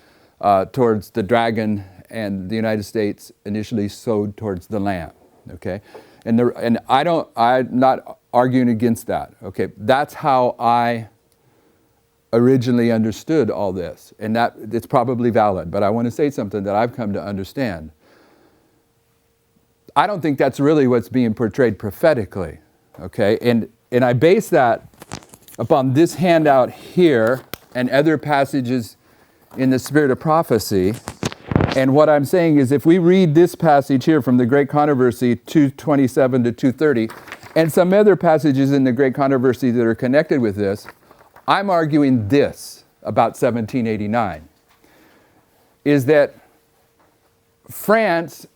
A: towards the dragon, and the United States initially sowed towards the lamb. Okay, and I'm not arguing against that. Okay, that's how I originally understood all this, and that it's probably valid. But I want to say something that I've come to understand. I don't think that's really what's being portrayed prophetically. Okay, and I base that upon this handout here and other passages in the Spirit of Prophecy. And what I'm saying is, if we read this passage here from the Great Controversy 227 to 230, and some other passages in the Great Controversy that are connected with this, I'm arguing this about 1789, is that France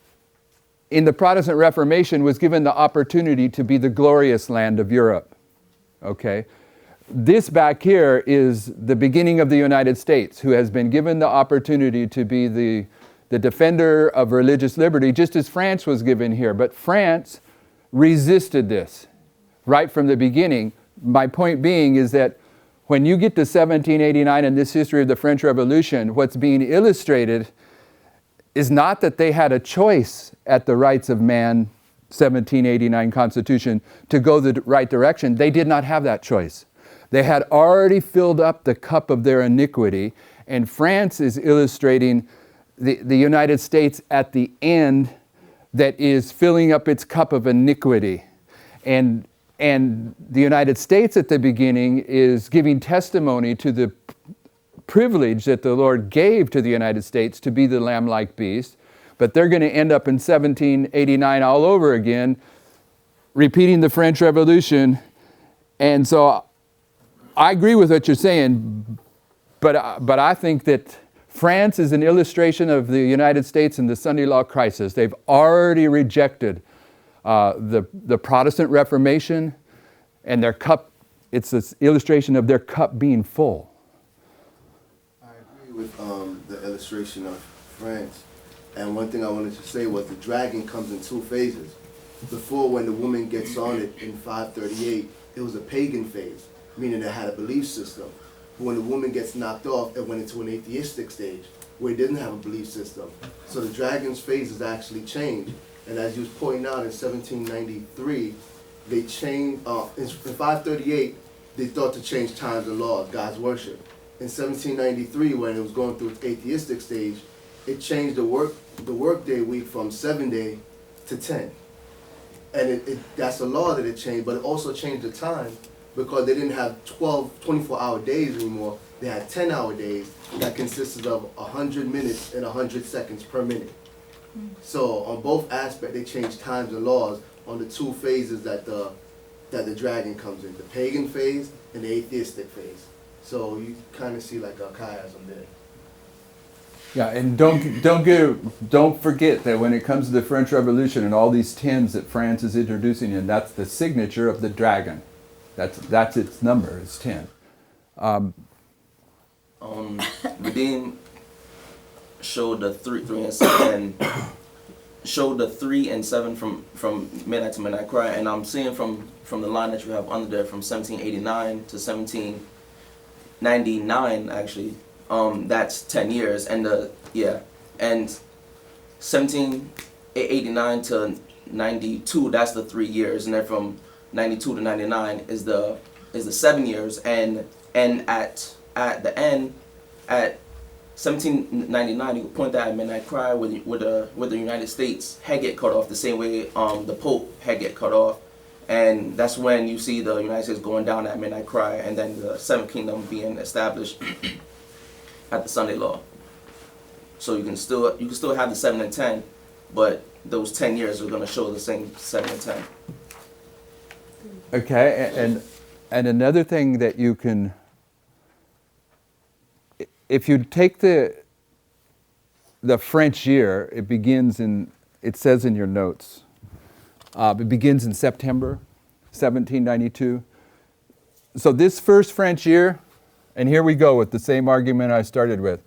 A: in the Protestant Reformation was given the opportunity to be the glorious land of Europe. Okay? This back here is the beginning of the United States, who has been given the opportunity to be the defender of religious liberty, just as France was given here. But France resisted this right from the beginning. My point being is that when you get to 1789 and this history of the French Revolution, what's being illustrated is not that they had a choice at the Rights of Man 1789 Constitution to go the right direction. They did not have that choice. They had already filled up the cup of their iniquity, and France is illustrating the United States at the end that is filling up its cup of iniquity. And the United States at the beginning is giving testimony to the privilege that the Lord gave to the United States to be the lamb-like beast. But they're going to end up in 1789 all over again, repeating the French Revolution. And so I agree with what you're saying, but I think that France is an illustration of the United States in the Sunday law crisis. They've already rejected the Protestant Reformation, and their cup, it's this illustration of their cup being full.
F: I agree with the illustration of France. And one thing I wanted to say was the dragon comes in two phases. Before, when the woman gets on it in 538, it was a pagan phase, meaning it had a belief system. But when the woman gets knocked off, it went into an atheistic stage, where it didn't have a belief system. So the dragon's phases actually changed. And as you was pointing out, in 1793, they changed, in 538, they thought to change times and laws, God's worship. In 1793, when it was going through its atheistic stage, it changed the workday week from 7-day to 10. And that's a law that it changed, but it also changed the time, because they didn't have 24-hour days anymore. They had 10-hour days that consisted of 100 minutes and 100 seconds per minute. So on both aspects, they changed times and laws on the two phases that the dragon comes in, the pagan phase and the atheistic phase. So you kind of see like a chiasm there.
A: Yeah, and don't forget that when it comes to the French Revolution and all these 10s that France is introducing in, that's the signature of the dragon. That's its number. It's 10.
G: Redeem showed the 3 and 7, and showed the 3 and 7 from Midnight to Midnight Cry, and I'm seeing from the line that you have under there from 1789 to 1799 actually. That's 10 years, and and 1789 to 92, that's the 3 years, and then from 92 to 99 is the 7 years, and at the end, at 1799, you could point that at Midnight Cry, where the United States head get cut off the same way the Pope head get cut off, and that's when you see the United States going down at Midnight Cry, and then the Seventh Kingdom being established at the Sunday law. So you can still have the 7 and 10, but those 10 years are going to show the same 7 and 10.
A: Okay, and another thing that you can, if you take the French year, it begins in, it says in your notes, it begins in September 1792. So this first French year, and here we go with the same argument I started with.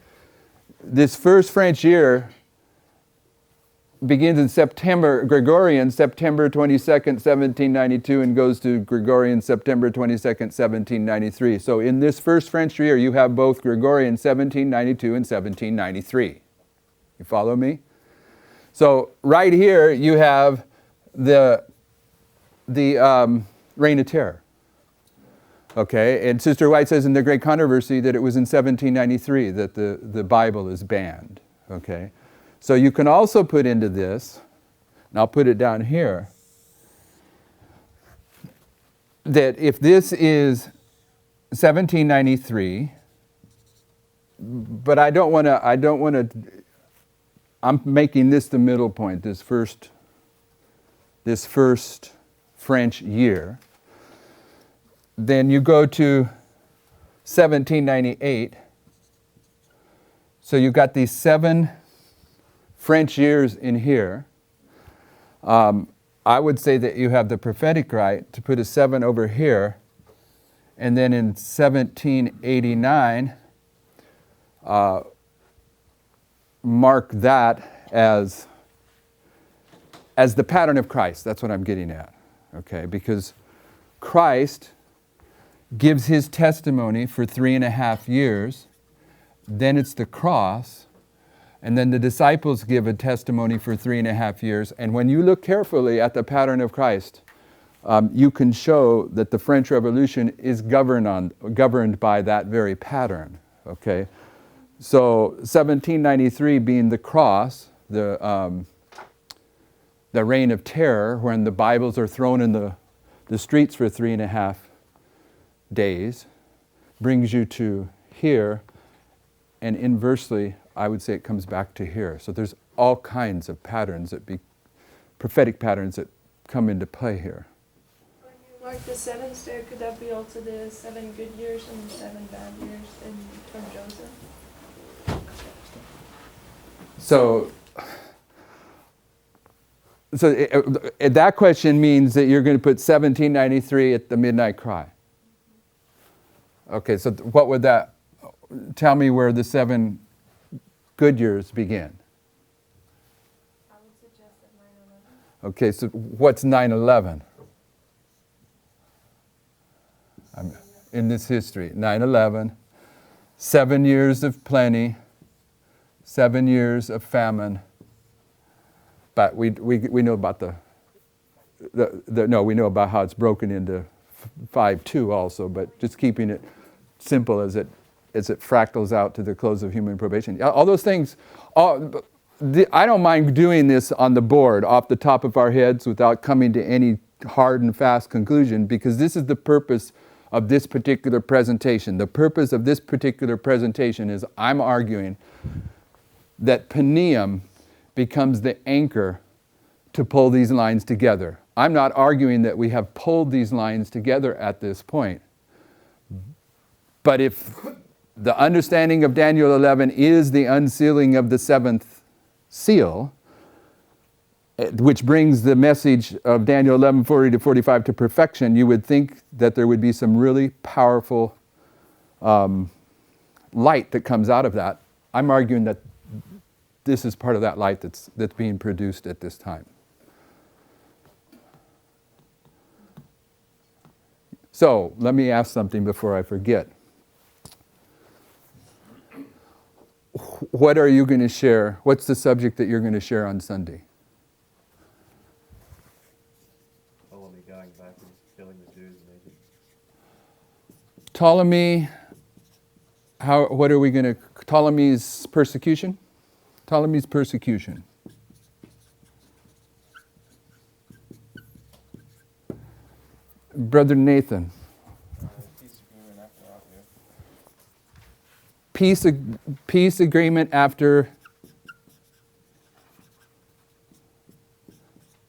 A: This first French year begins in September, Gregorian, September 22nd, 1792, and goes to Gregorian, September 22nd, 1793. So in this first French year, you have both Gregorian, 1792, and 1793. You follow me? So right here, you have the Reign of Terror. Okay, and Sister White says in the Great Controversy that it was in 1793 that the Bible is banned. Okay, so you can also put into this, and I'll put it down here, that if this is 1793, but I don't want to, I'm making this the middle point, this first French year. Then you go to 1798. So you've got these 7 French years in here. I would say that you have the prophetic right to put a 7 over here. And then in 1789, mark that as the pattern of Christ. That's what I'm getting at. Okay, because Christ gives his testimony for 3.5 years, then it's the cross, and then the disciples give a testimony for 3.5 years. And when you look carefully at the pattern of Christ, you can show that the French Revolution is governed by that very pattern. Okay, so 1793 being the cross, the Reign of Terror, when the Bibles are thrown in the streets for 3.5 days, brings you to here, and inversely, I would say it comes back to here. So there's all kinds of patterns prophetic patterns that come into play here.
C: When you mark the 7s there, could that be also the 7 good years and the 7 bad years from Joseph?
A: So that question means that you're going to put 1793 at the midnight cry. Okay, so what would that, tell me where the 7 good years begin.
C: I would suggest at 9/11.
A: Okay, so what's 9/11? In this history, 9/11, 7 years of plenty, 7 years of famine. But we know about we know about how it's broken into 5/2 also, but just keeping it simple as it fractals out to the close of human probation. All those things, I don't mind doing this on the board off the top of our heads without coming to any hard and fast conclusion, because this is the purpose of this particular presentation. The purpose of this particular presentation is I'm arguing that Paneum becomes the anchor to pull these lines together. I'm not arguing that we have pulled these lines together at this point. But if the understanding of Daniel 11 is the unsealing of the 7th seal, which brings the message of Daniel 11:40 to 45 to perfection, you would think that there would be some really powerful light that comes out of that. I'm arguing that this is part of that light that's being produced at this time. So, let me ask something before I forget. What are you going to share? What's the subject that you're going to share on Sunday?
H: Ptolemy going back and killing the Jews in Egypt.
A: Ptolemy, what are we going to, Ptolemy's persecution? Ptolemy's persecution. Brother Nathan. Peace agreement after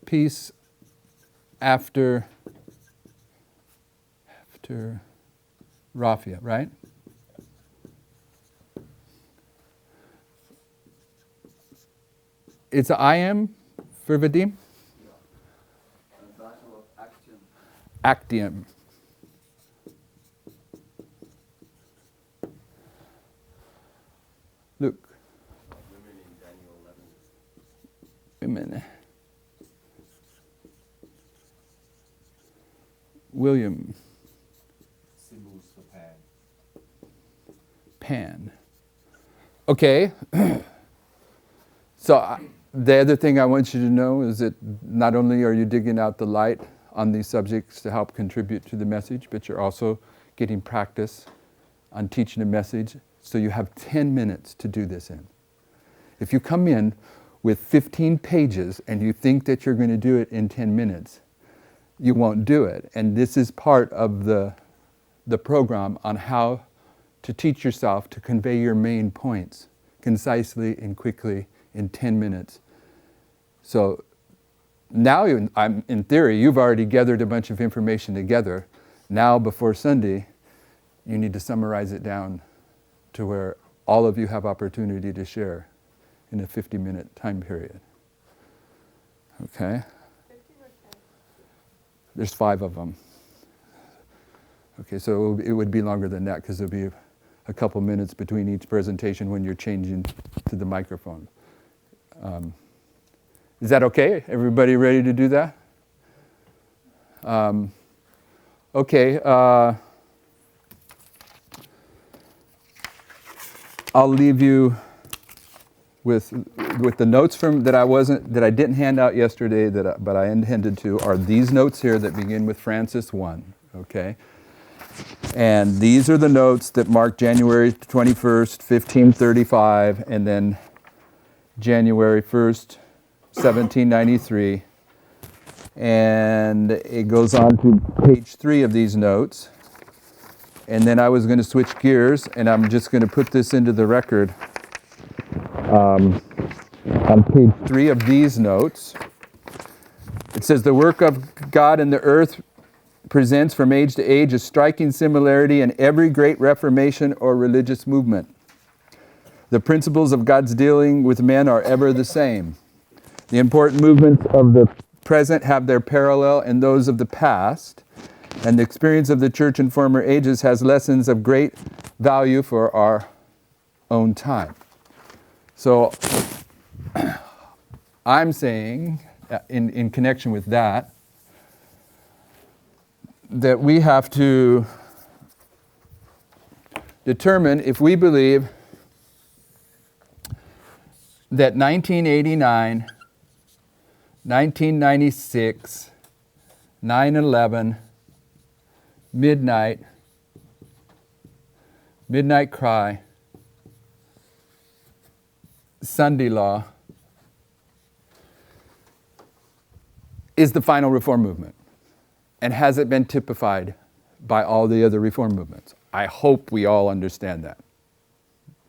A: piece after Raphia, right? It's I am for Vadim?
D: Battle of Actium.
A: Actium. Luke. Women. William.
H: Symbols for Pan.
A: Pan. Okay. So the other thing I want you to know is that not only are you digging out the light on these subjects to help contribute to the message, but you're also getting practice on teaching a message. So you have 10 minutes to do this in. If you come in with 15 pages and you think that you're going to do it in 10 minutes, you won't do it. And this is part of the program on how to teach yourself to convey your main points concisely and quickly in 10 minutes. So now, in theory, you've already gathered a bunch of information together. Now, before Sunday, you need to summarize it down to where all of you have opportunity to share in a 50-minute time period. Okay?
C: 15 or 10?
A: There's 5 of them. Okay, so it would be longer than that because there'll be a couple minutes between each presentation when you're changing to the microphone. Is that okay? Everybody ready to do that? Okay. I'll leave you with the notes that I didn't hand out yesterday, but I intended to, are these notes here that begin with Francis 1. Okay. And these are the notes that mark January 21st, 1535, and then January 1st, 1793. And it goes on to page 3 of these notes. And then I was going to switch gears, and I'm just going to put this into the record on page 3 of these notes. It says, the work of God in the earth presents from age to age a striking similarity in every great reformation or religious movement. The principles of God's dealing with men are ever the same. The important movements of the present have their parallel in those of the past, and the experience of the church in former ages has lessons of great value for our own time. So I'm saying, in connection with that we have to determine if we believe that 1989, 1996, 9/11, midnight cry, Sunday law is the final reform movement. And has it been typified by all the other reform movements? I hope we all understand that.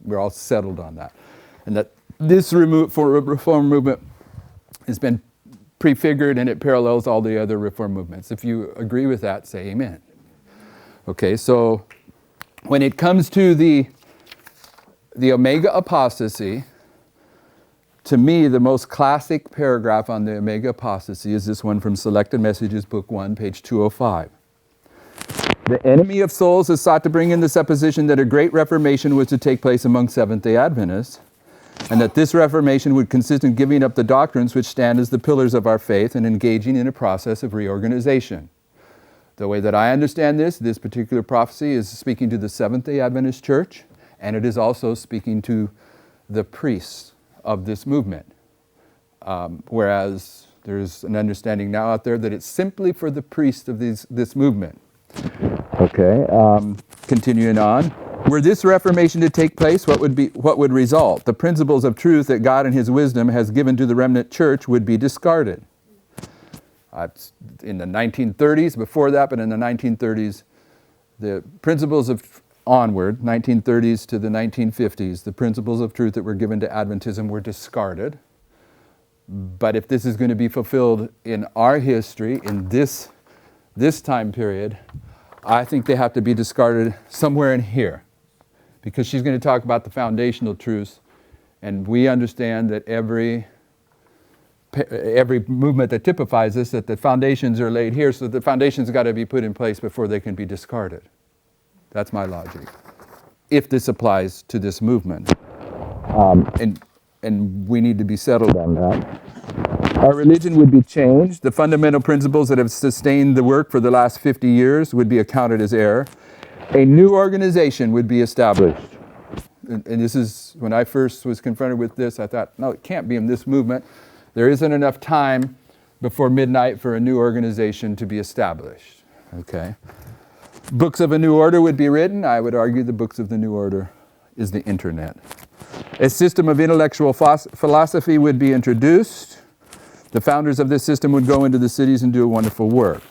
A: We're all settled on that. And that this reform movement has been prefigured and it parallels all the other reform movements. If you agree with that, say amen. Okay, so when it comes to the Omega apostasy, to me, the most classic paragraph on the Omega apostasy is this one from Selected Messages, Book 1, page 205. The enemy of souls has sought to bring in the supposition that a great reformation was to take place among Seventh-day Adventists, and that this reformation would consist in giving up the doctrines which stand as the pillars of our faith and engaging in a process of reorganization. The way that I understand this particular prophecy is speaking to the Seventh-day Adventist Church, and it is also speaking to the priests of this movement. Whereas there's an understanding now out there that it's simply for the priests of this movement. Okay, continuing on. Were this reformation to take place, what would result? The principles of truth that God in His wisdom has given to the remnant church would be discarded. In the 1930s, before that, but in the 1930s, the principles of onward, 1930s to the 1950s, the principles of truth that were given to Adventism were discarded. But if this is going to be fulfilled in our history, in this time period, I think they have to be discarded somewhere in here. Because she's going to talk about the foundational truths, and we understand that every movement that typifies this, that the foundations are laid here, so the foundations got to be put in place before they can be discarded. That's my logic. If this applies to this movement. And we need to be settled on that. Our religion would be changed. The fundamental principles that have sustained the work for the last 50 years would be accounted as error. A new organization would be established. And this is, when I first was confronted with this, I thought, no, it can't be in this movement. There isn't enough time before midnight for a new organization to be established. Okay. Books of a new order would be written. I would argue the books of the new order is the internet. A system of intellectual philosophy would be introduced. The founders of this system would go into the cities and do a wonderful work.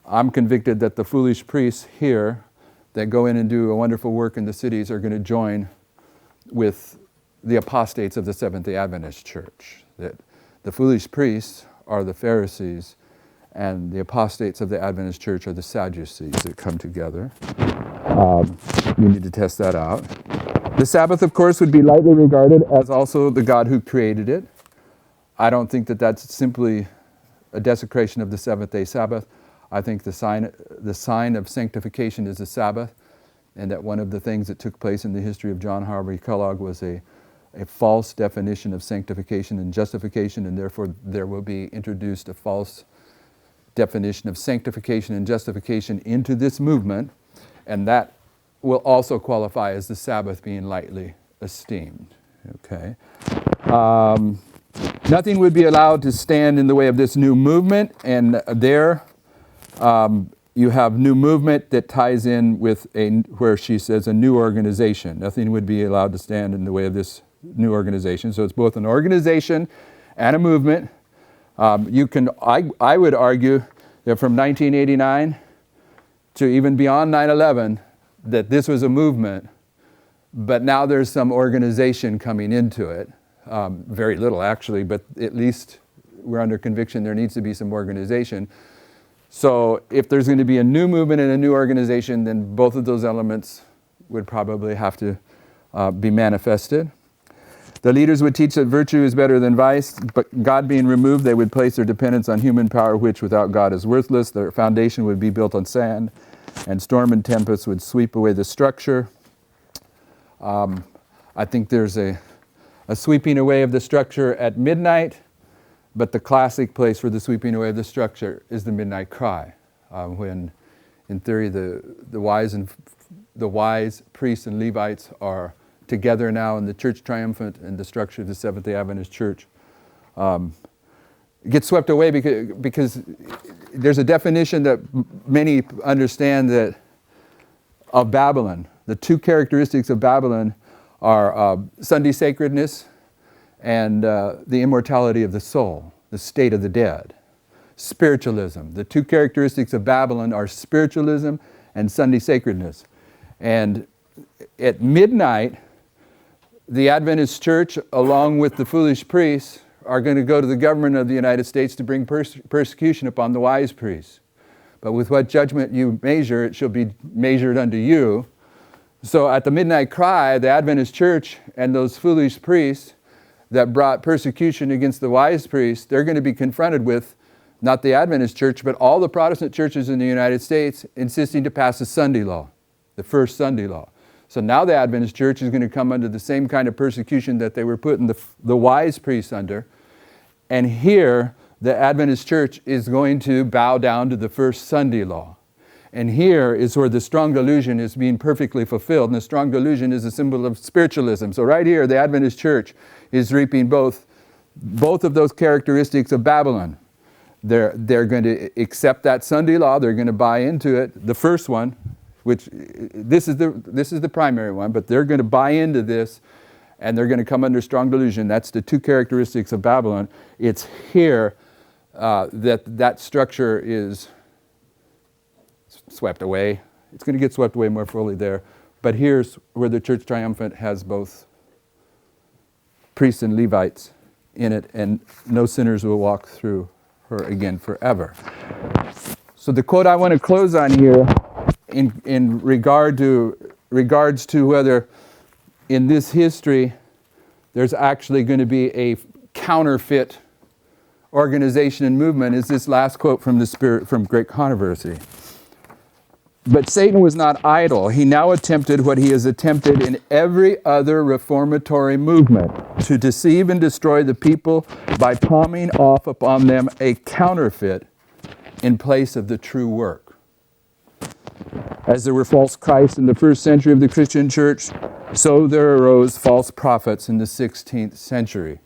A: I'm convicted that the foolish priests here that go in and do a wonderful work in the cities are going to join with the apostates of the Seventh-day Adventist Church. That the foolish priests are the Pharisees, and the apostates of the Adventist Church are the Sadducees that come together. You need to test that out. The Sabbath, of course, would be lightly regarded as also the God who created it. I don't think that that's simply a desecration of the seventh-day Sabbath. I think the sign of sanctification is the Sabbath, and that one of the things that took place in the history of John Harvey Kellogg was a false definition of sanctification and justification, and therefore there will be introduced a false definition of sanctification and justification into this movement, and that will also qualify as the Sabbath being lightly esteemed. Okay. Nothing would be allowed to stand in the way of this new movement, and there you have new movement that ties in with where she says a new organization. Nothing would be allowed to stand in the way of this new organization. So it's both an organization and a movement. I would argue that from 1989 to even beyond 9/11, that this was a movement, but now there's some organization coming into it. Very little actually, but at least we're under conviction there needs to be some organization. So if there's going to be a new movement and a new organization, then both of those elements would probably have to be manifested. The leaders would teach that virtue is better than vice, but God being removed, they would place their dependence on human power, which without God is worthless. Their foundation would be built on sand, and storm and tempest would sweep away the structure. I think there's a sweeping away of the structure at midnight, but the classic place for the sweeping away of the structure is the midnight cry, when, in theory, the wise priests and Levites are together now in the church triumphant and the structure of the Seventh-day Adventist Church. Gets swept away because there's a definition that many understand that of Babylon. The two characteristics of Babylon are Sunday sacredness and the immortality of the soul, the state of the dead. Spiritualism. The two characteristics of Babylon are spiritualism and Sunday sacredness. And at midnight, the Adventist Church, along with the foolish priests, are going to go to the government of the United States to bring persecution upon the wise priests. But with what judgment you measure, it shall be measured unto you. So at the midnight cry, the Adventist Church and those foolish priests that brought persecution against the wise priests, they're going to be confronted with not the Adventist Church, but all the Protestant churches in the United States insisting to pass a Sunday law, the first Sunday law. So now the Adventist Church is going to come under the same kind of persecution that they were putting the wise priests under. And here, the Adventist Church is going to bow down to the first Sunday law. And here is where the strong delusion is being perfectly fulfilled. And the strong delusion is a symbol of spiritualism. So right here, the Adventist Church is reaping both of those characteristics of Babylon. They're going to accept that Sunday law. They're going to buy into it. The first one, which this is the primary one, but they're going to buy into this, and they're going to come under strong delusion. That's the two characteristics of Babylon. It's here that structure is swept away. It's going to get swept away more fully there. But here's where the church triumphant has both priests and Levites in it, and no sinners will walk through her again forever. So the quote I want to close on here in regards to whether in this history there's actually going to be a counterfeit organization and movement is this last quote from the Spirit from Great Controversy. But Satan was not idle. He now attempted what he has attempted in every other reformatory movement, to deceive and destroy the people by palming off upon them a counterfeit in place of the true work. As there were false Christs in the first century of the Christian church, so there arose false prophets in the 16th century.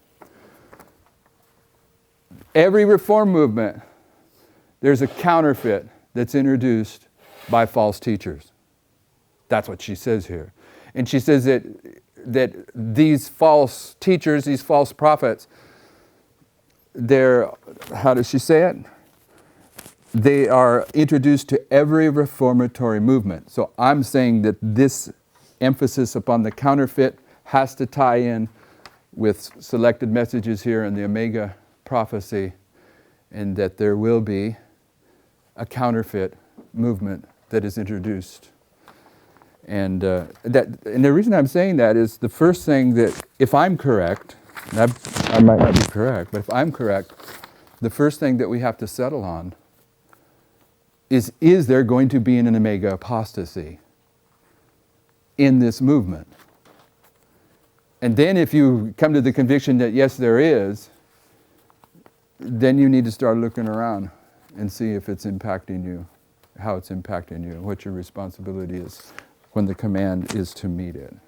A: Every reform movement, there's a counterfeit that's introduced by false teachers. That's what she says here. And she says that these false teachers, these false prophets, they're, how does she say it? They are introduced to every reformatory movement. So I'm saying that this emphasis upon the counterfeit has to tie in with selected messages here in the Omega prophecy, and that there will be a counterfeit movement that is introduced. And the reason I'm saying that is the first thing that, if I'm correct, and I might not be correct, but if I'm correct, the first thing that we have to settle on is there going to be an Omega apostasy in this movement? And then if you come to the conviction that yes, there is, then you need to start looking around and see if it's impacting you, how it's impacting you, what your responsibility is when the command is to meet it.
C: In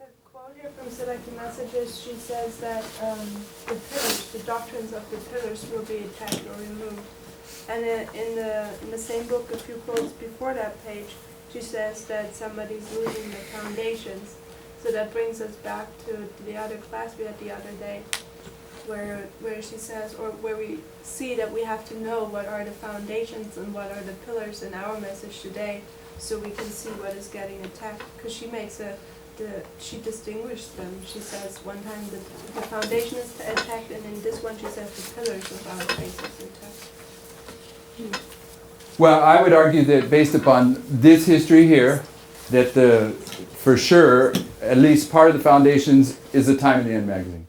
C: the quote here from Selected Messages, she says that the pillars, the doctrines of the pillars will be attacked or removed. And in the same book, a few quotes before that page, she says that somebody's losing the foundations. So that brings us back to the other class we had the other day, where she says, or where we see that we have to know what are the foundations and what are the pillars in our message today, so we can see what is getting attacked. Because she makes she distinguishes them. She says one time the foundation is attacked, and in this one she says the pillars of our faith is attacked.
A: Well, I would argue that based upon this history here, that for sure, at least part of the foundations is the Time of the End magazine.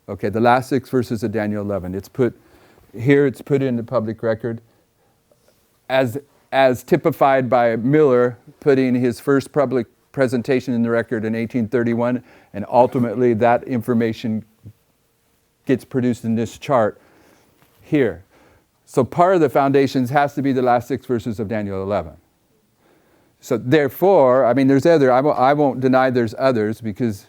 A: Okay, the last 6 verses of Daniel 11. It's put in the public record as typified by Miller putting his first public presentation in the record in 1831, and ultimately that information gets produced in this chart here. So part of the foundations has to be the last 6 verses of Daniel 11. So therefore, I mean, there's I won't deny there's others, because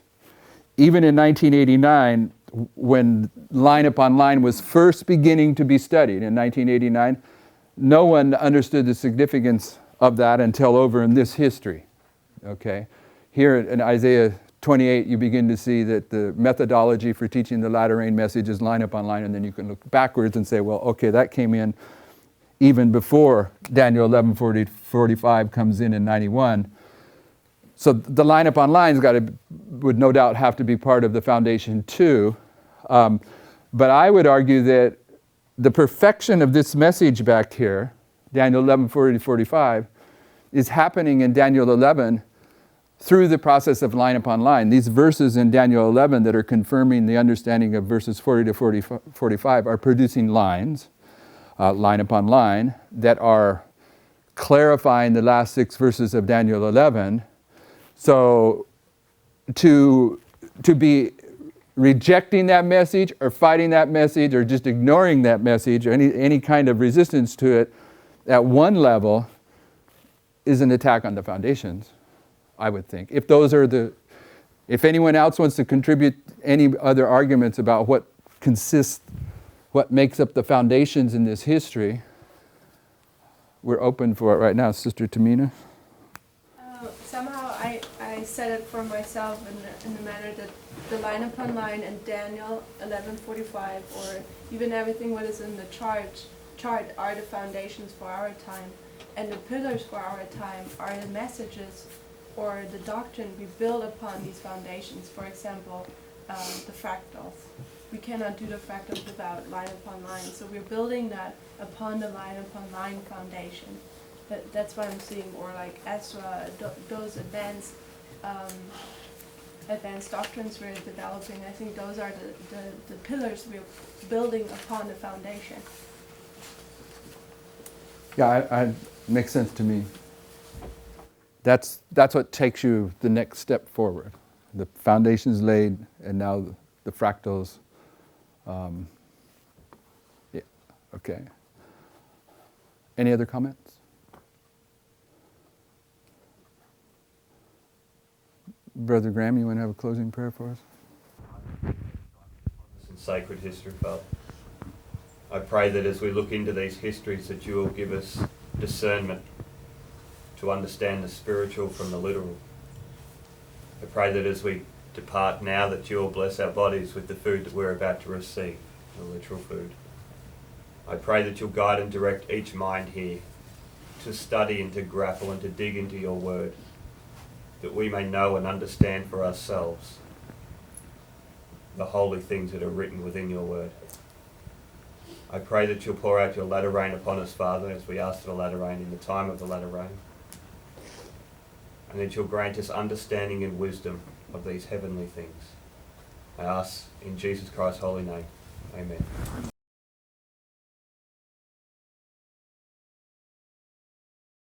A: even in 1989, when line upon line was first beginning to be studied in 1989, no one understood the significance of that until over in this history. Okay? Here in Isaiah 28, you begin to see that the methodology for teaching the latter rain message is line upon line, and then you can look backwards and say, well, okay, that came in even before Daniel 11:45 comes in 91. So the line upon lines would no doubt have to be part of the foundation too. But I would argue that the perfection of this message back here, Daniel 11:40-45, is happening in Daniel 11 through the process of line upon line. These verses in Daniel 11 that are confirming the understanding of verses 40-45 are producing lines, line upon line, that are clarifying the last 6 verses of Daniel 11. So to be rejecting that message or fighting that message or just ignoring that message or any kind of resistance to it at one level is an attack on the foundations, I would think. If anyone else wants to contribute any other arguments about what makes up the foundations in this history, we're open for it right now. Sister Tamina?
C: Somehow I said it for myself in the manner that the line upon line in Daniel 11:45, or even everything what is in the chart are the foundations for our time, and the pillars for our time are the messages or the doctrine we build upon these foundations. For example, the fractals. We cannot do the fractals without line upon line. So we're building that upon the line upon line foundation. That's what I'm seeing, or like Ezra, those advanced doctrines we're developing. I think those are the pillars we're building upon the foundation.
A: Yeah, I makes sense to me. That's what takes you the next step forward. The foundation's laid, and now the fractals. Yeah. Okay. Any other comments? Brother Graham, you want to have a closing prayer for us?
H: In sacred history, Father, I pray that as we look into these histories that you will give us discernment to understand the spiritual from the literal. I pray that as we depart now that you will bless our bodies with the food that we're about to receive, the literal food. I pray that you'll guide and direct each mind here to study and to grapple and to dig into your word, that we may know and understand for ourselves the holy things that are written within your word. I pray that you'll pour out your latter rain upon us, Father, as we ask for the latter rain in the time of the latter rain, and that you'll grant us understanding and wisdom of these heavenly things. I ask in Jesus Christ's holy name. Amen.